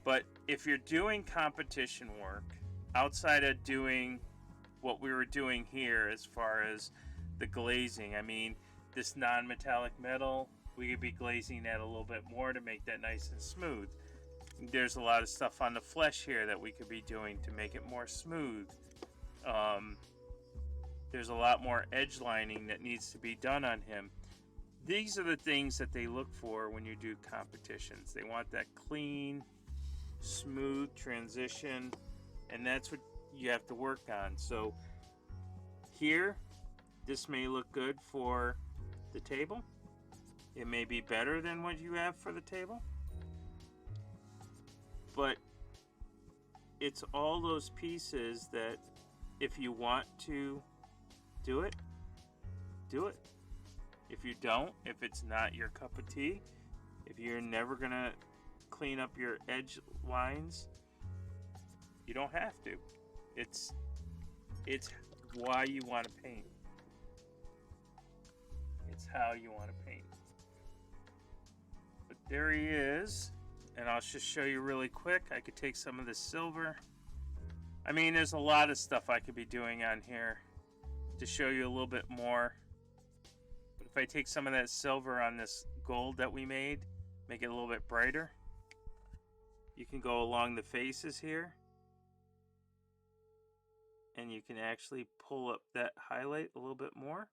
But if you're doing competition work outside of doing what we were doing here as far as the glazing, I mean, this non-metallic metal, we could be glazing that a little bit more to make that nice and smooth. There's a lot of stuff on the flesh here that we could be doing to make it more smooth. There's a lot more edge lining that needs to be done on him. These are the things that they look for when you do competitions. They want that clean, smooth transition, and that's what you have to work on. So here, this may look good for the table. It may be better than what you have for the table. But it's all those pieces that if you want to do it, do it. If you don't, if it's not your cup of tea, if you're never gonna clean up your edge lines, you don't have to. It's why you want to paint. It's how you want to paint. But there he is. And I'll just show you really quick. I could take some of the silver. I mean, there's a lot of stuff I could be doing on here to show you a little bit more. But if I take some of that silver on this gold that we made, make it a little bit brighter, you can go along the faces here. And you can actually pull up that highlight a little bit more.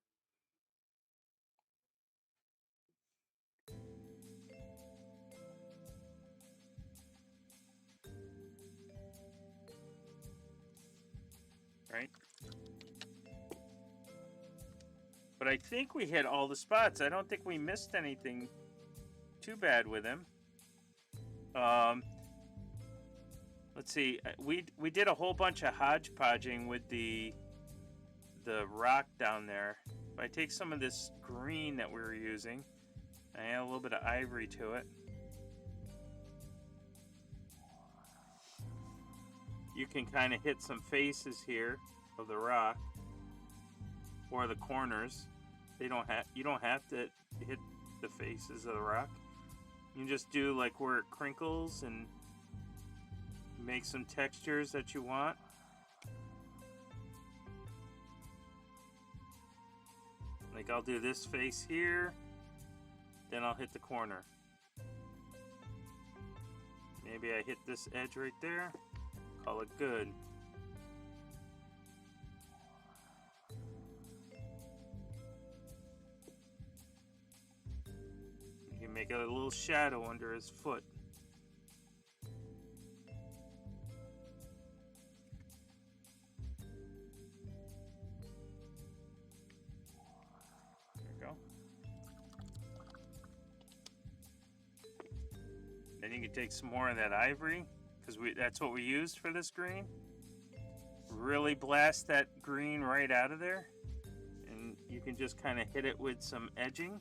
Right? But I think we hit all the spots. I don't think we missed anything too bad with him. Let's see. We did a whole bunch of hodgepodging with the rock down there. If I take some of this green that we were using, and add a little bit of ivory to it, you can kind of hit some faces here of the rock or the corners. You don't have to hit the faces of the rock. You can just do like where it crinkles and make some textures that you want. Like I'll do this face here, then I'll hit the corner. Maybe I hit this edge right there. Call it good. make a little shadow under his foot. There you go. Then you can take some more of that ivory, because that's what we used for this green. Really blast that green right out of there. And you can just kind of hit it with some edging.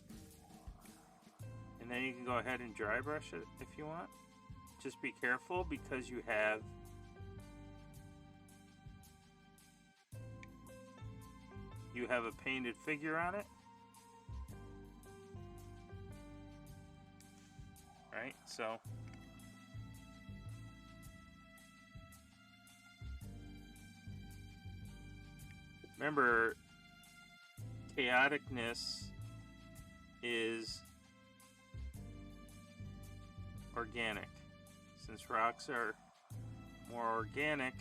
And then you can go ahead and dry brush it if you want. Just be careful because you have a painted figure on it. Right, so remember, chaoticness is organic. Since rocks are more organic,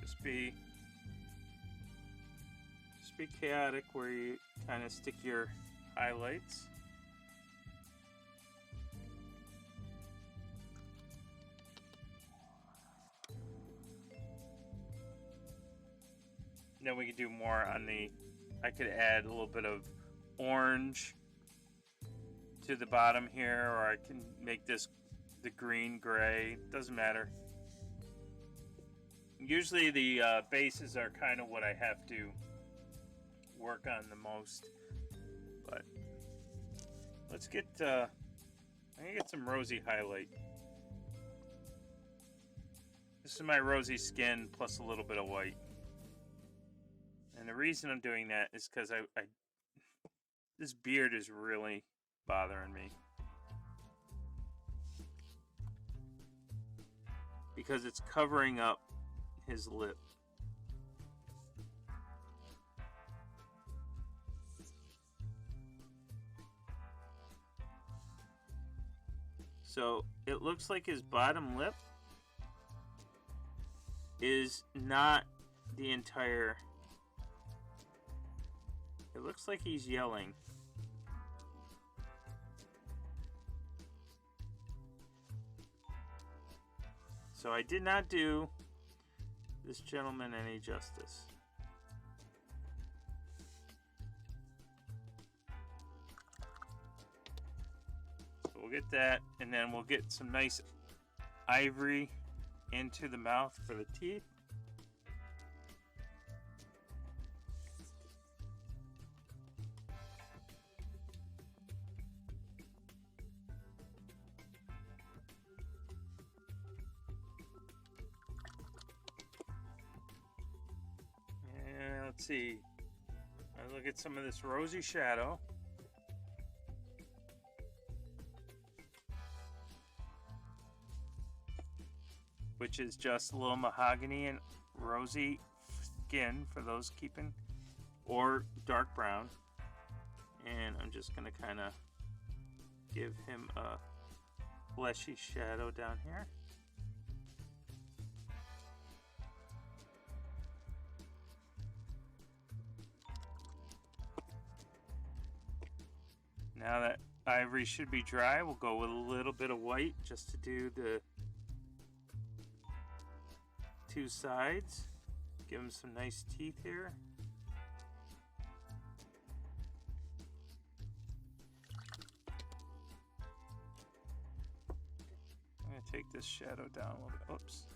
just be chaotic where you kind of stick your highlights. Then we could do more on I could add a little bit of orange to the bottom here, or I can make this the green gray. Doesn't matter. Usually the bases are kind of what I have to work on the most. But let's get I'm gonna get some rosy highlight. This is my rosy skin plus a little bit of white. And the reason I'm doing that is because this beard is really bothering me. Because it's covering up his lip. So it looks like his bottom lip is not the entire... It looks like he's yelling. So I did not do this gentleman any justice. So we'll get that, and then we'll get some nice ivory into the mouth for the teeth. Let's see. I look at some of this rosy shadow. Which is just a little mahogany and rosy skin for those keeping, or dark brown. And I'm just gonna kind of give him a fleshy shadow down here. Now that ivory should be dry, we'll go with a little bit of white just to do the two sides. Give him some nice teeth here. I'm going to take this shadow down a little bit. Oops.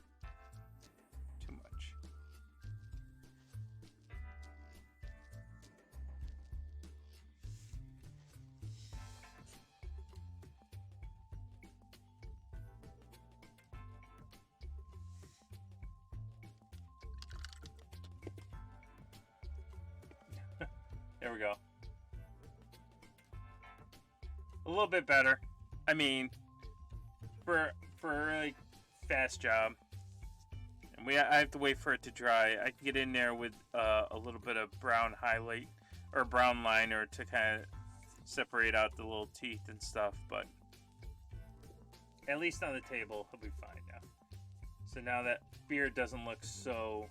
Too much. There we go. A little bit better. I mean, for a really fast job, and I have to wait for it to dry. I can get in there with a little bit of brown highlight or brown liner to kind of separate out the little teeth and stuff, but at least on the table, he'll be fine now. So now that beard doesn't look so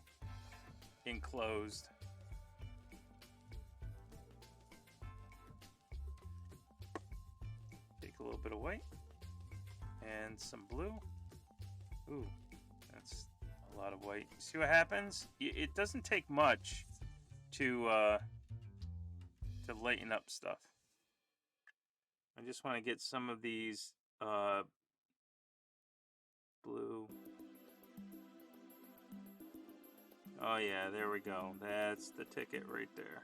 enclosed. a little bit of white and some blue. Ooh, that's a lot of white. See what happens? It doesn't take much to lighten up stuff. I just want to get some of these blue. Oh yeah, there we go. That's the ticket right there.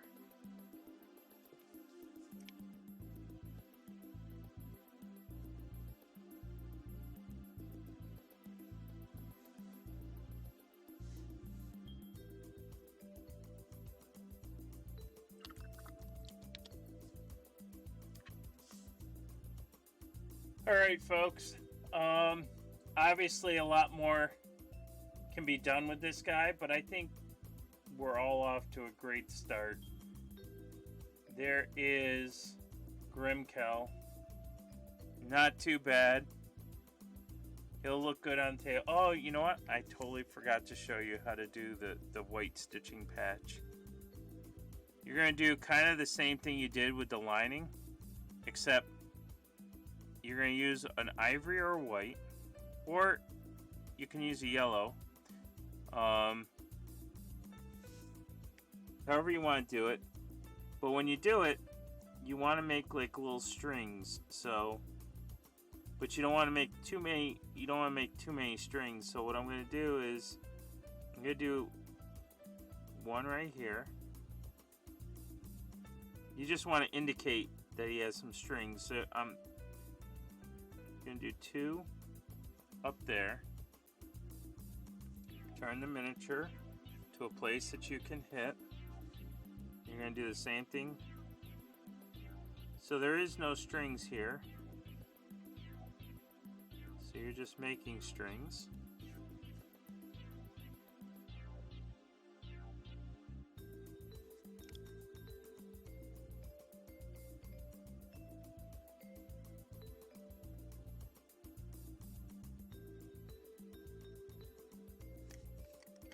All right, folks. Obviously, a lot more can be done with this guy, but I think we're all off to a great start. There is Grimkel. Not too bad. He'll look good on tail. Oh, you know what? I totally forgot to show you how to do the white stitching patch. You're going to do kind of the same thing you did with the lining, except you're going to use an ivory or a white, or you can use a yellow. However you want to do it. But when you do it, you want to make like little strings. So, but you don't want to make too many. You don't want to make too many strings. So what I'm going to do is I'm going to do one right here. You just want to indicate that he has some strings. So I'm going to do two up there. Turn the miniature to a place that you can hit. You're going to do the same thing. So there is no strings here. So you're just making strings.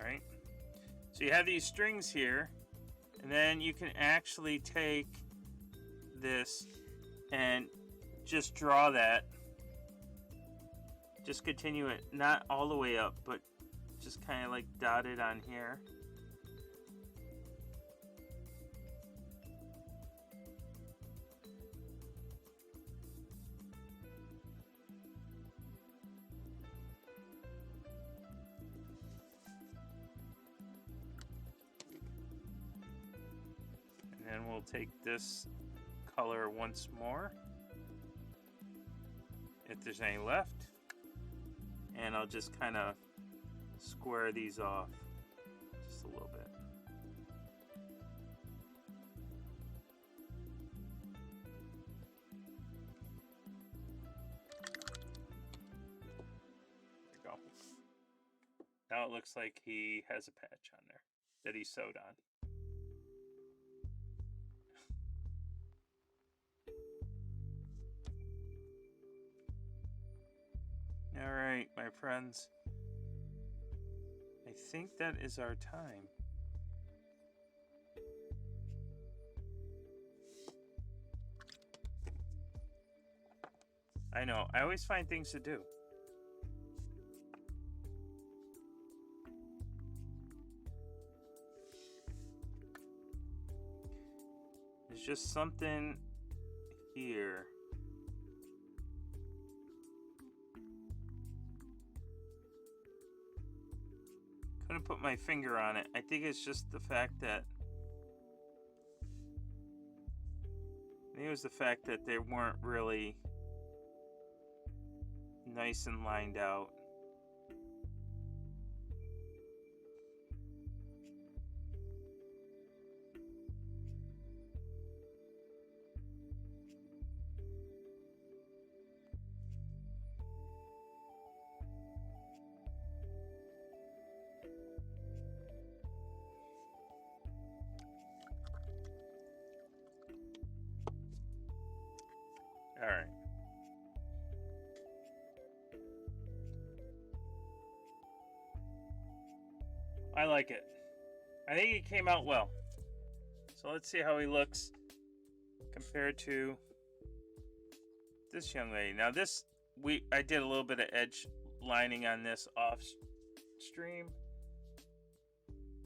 Right? So you have these strings here, and then you can actually take this and just draw that. Just continue it, not all the way up, but just kind of like dot it on here. And we'll take this color once more, if there's any left, and I'll just kind of square these off just a little bit. There we go. Now it looks like he has a patch on there that he sewed on. All right, my friends. I think that is our time. I know, I always find things to do. There's just something here. Couldn't put my finger on it. I think it's just the fact that they weren't really nice and lined out. All right. I like it. I think it came out well. So let's see how he looks compared to this young lady. Now this, I did a little bit of edge lining on this off stream,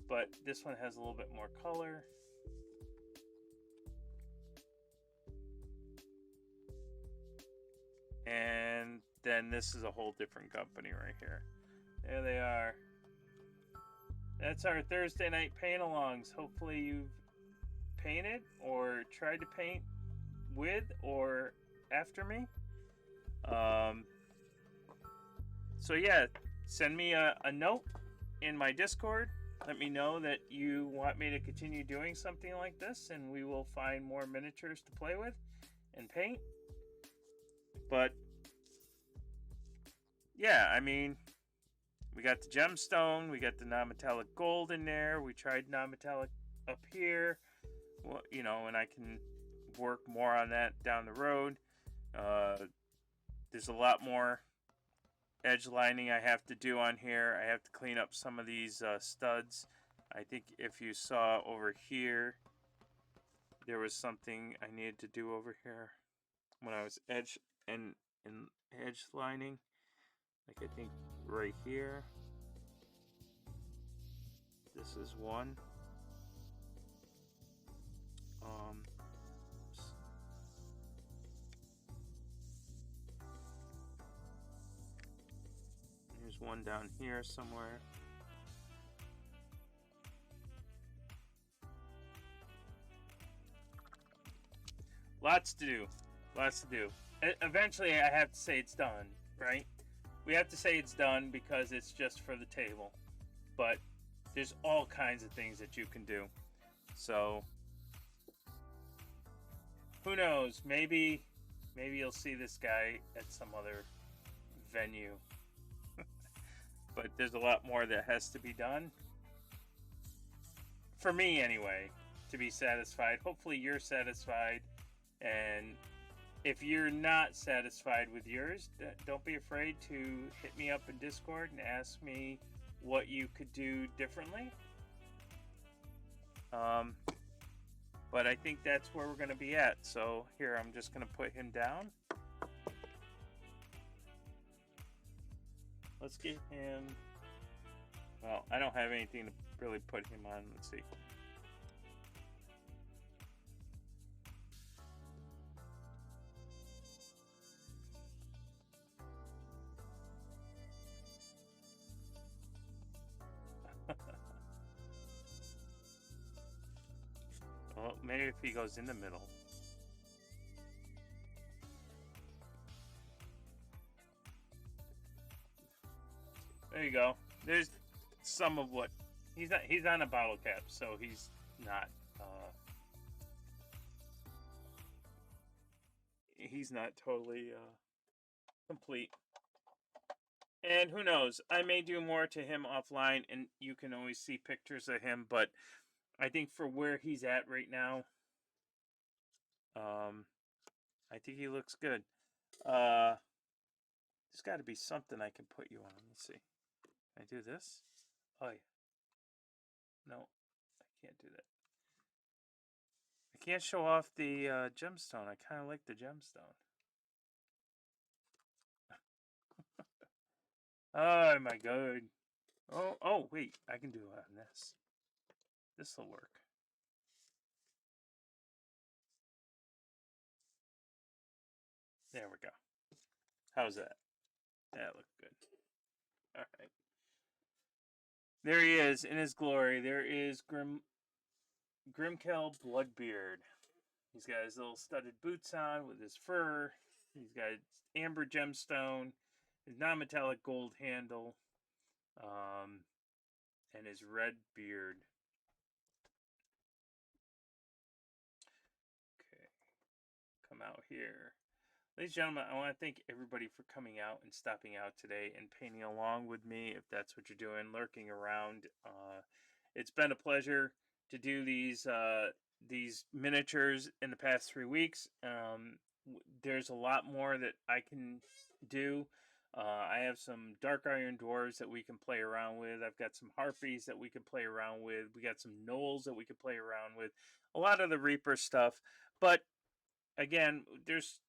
but this one has a little bit more color. And then this is a whole different company right here. There they are. That's our Thursday night paint-alongs. Hopefully you've painted or tried to paint with or after me. So yeah, send me a note in my Discord. Let me know that you want me to continue doing something like this, and we will find more miniatures to play with and paint. But yeah, I mean, we got the gemstone, we got the non-metallic gold in there. We tried non-metallic up here. Well, you know, and I can work more on that down the road. There's a lot more edge lining I have to do on here. I have to clean up some of these studs. I think if you saw over here, there was something I needed to do over here when I was edge and edge lining. Like I think right here. This is one. There's one down here somewhere. Lots to do. Lots to do. Eventually, I have to say it's done, right? We have to say it's done because it's just for the table. But there's all kinds of things that you can do. So, who knows? Maybe you'll see this guy at some other venue. But there's a lot more that has to be done. For me, anyway, to be satisfied. Hopefully you're satisfied. And if you're not satisfied with yours, don't be afraid to hit me up in Discord and ask me what you could do differently. But I think that's where we're going to be at. So here, I'm just going to put him down. Let's get him. Well, I don't have anything to really put him on. Let's see. Well, maybe if he goes in the middle. There you go. There's some of what he's on a bottle cap, so he's not totally complete. And who knows? I may do more to him offline, and you can always see pictures of him. But I think for where he's at right now, I think he looks good. There's got to be something I can put you on. Let's see. Can I do this? Oh yeah. No, I can't do that. I can't show off the gemstone. I kind of like the gemstone. Oh my god. Oh wait, I can do it on this. This will work. There we go. How's that? That looked good. All right. There he is in his glory. There is Grimkel Bloodbeard. He's got his little studded boots on with his fur. He's got amber gemstone, his non-metallic gold handle, and his red beard. Okay, come out here. Ladies and gentlemen, I want to thank everybody for coming out and stopping out today and painting along with me, if that's what you're doing, lurking around. It's been a pleasure to do these miniatures in the past 3 weeks. There's a lot more that I can do. I have some dark iron dwarves that we can play around with. I've got some harpies that we can play around with. We got some gnolls that we can play around with. A lot of the Reaper stuff. But again, there's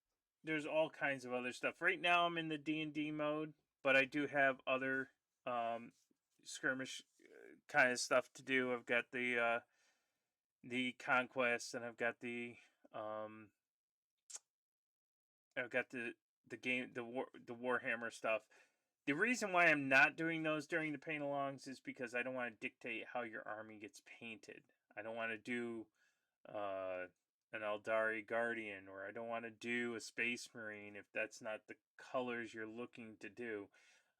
there's all kinds of other stuff. Right now, I'm in the D&D mode, but I do have other skirmish kind of stuff to do. I've got the conquest, and um, I've got the game the Warhammer stuff. The reason why I'm not doing those during the paint alongs is because I don't want to dictate how your army gets painted. I don't want to do uh, an Eldari Guardian, or I don't want to do a Space Marine if that's not the colors you're looking to do.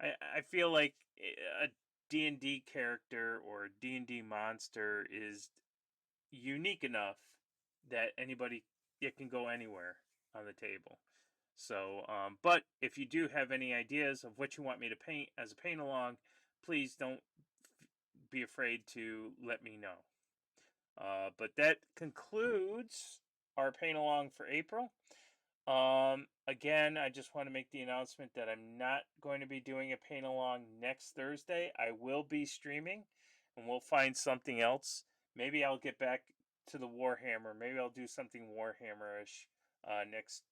I feel like a D&D character or a D&D monster is unique enough that anybody, it can go anywhere on the table. So, but if you do have any ideas of what you want me to paint as a paint along, please don't be afraid to let me know. But that concludes our paint along for April. Again, I just want to make the announcement that I'm not going to be doing a paint along next Thursday. I will be streaming, and we'll find something else. Maybe I'll get back to the Warhammer. Maybe I'll do something Warhammer-ish next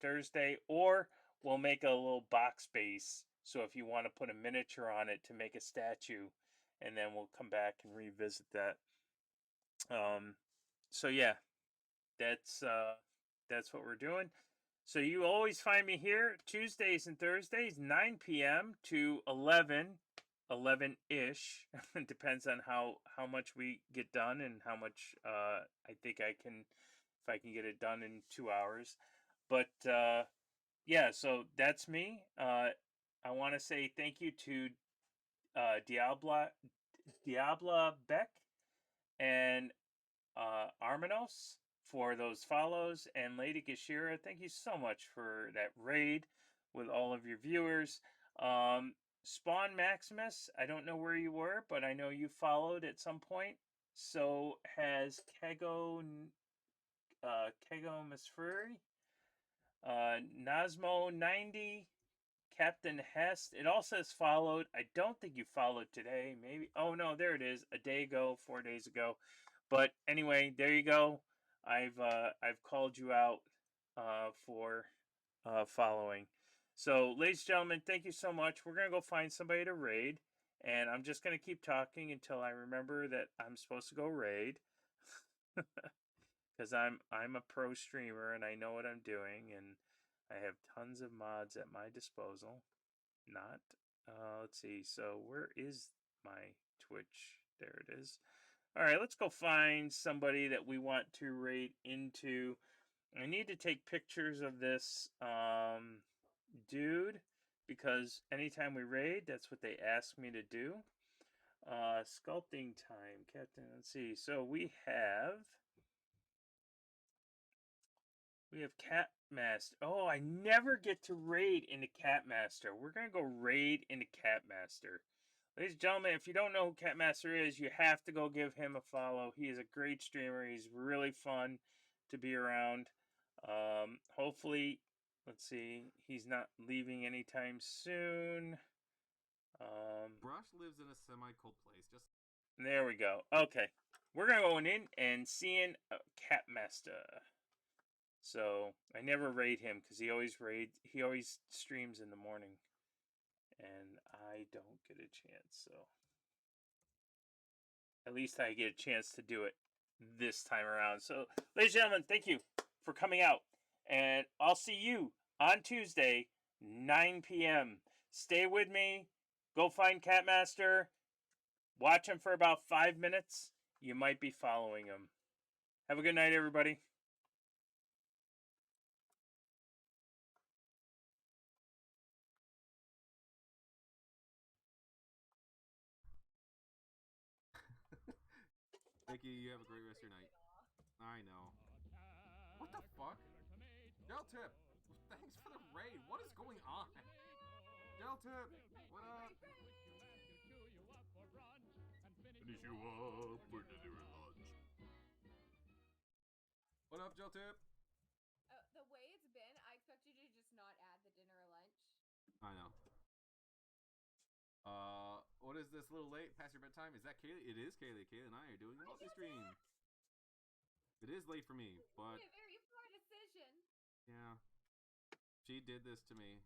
Thursday, or we'll make a little box base. So if you want to put a miniature on it to make a statue, and then we'll come back and revisit that. So yeah, that's what we're doing. So you always find me here Tuesdays and Thursdays, 9 p.m. to 11-ish. Depends on how much we get done and how much I think if I can get it done in 2 hours. But yeah, so that's me. I want to say thank you to Diabla Beck and Armanos for those follows, and Lady Gashira, thank you so much for that raid with all of your viewers. Spawn Maximus, I don't know where you were, but I know you followed at some point. So has Kego Misfuri, Nasmo90, Captain Hest. It all says followed. I don't think you followed today. Maybe. Oh no, there it is. A day ago, 4 days ago. But anyway, there you go. I've called you out for following. So, ladies and gentlemen, thank you so much. We're gonna go find somebody to raid, and I'm just gonna keep talking until I remember that I'm supposed to go raid. Because I'm a pro streamer and I know what I'm doing, and I have tons of mods at my disposal. Not let's see. So where is my Twitch? There it is. All right, let's go find somebody that we want to raid into. I need to take pictures of this dude, because anytime we raid, that's what they ask me to do. Sculpting time, Captain. Let's see. So we have Catmaster. Oh, I never get to raid into Catmaster. We're going to go raid into Catmaster. Ladies and gentlemen, if you don't know who Catmaster is, you have to go give him a follow. He is a great streamer. He's really fun to be around. Hopefully, let's see, he's not leaving anytime soon. Brush lives in a semi-cold place. Just there we go. Okay, we're going to go in and seeing Catmaster. So I never raid him because he always streams in the morning, and I don't get a chance. So at least I get a chance to do it this time around. So, ladies and gentlemen, thank you for coming out, and I'll see you on Tuesday, 9 p.m. Stay with me. Go find Catmaster. Watch him for about 5 minutes. You might be following him. Have a good night, everybody. Vicky, you have a great rest of your night. I know. What the fuck? Del Tip, thanks for the raid. What is going on? Del Tip, what up? Finish you up for dinner and lunch. What up, Del Tip? The way it's been, I expect you to just not add the dinner or lunch. I know. What is this? A little late? Past your bedtime? Is that Kaylee? It is Kaylee. Kaylee and I are doing a multi-stream. It is late for me, but a very poor decision. yeah. She did this to me.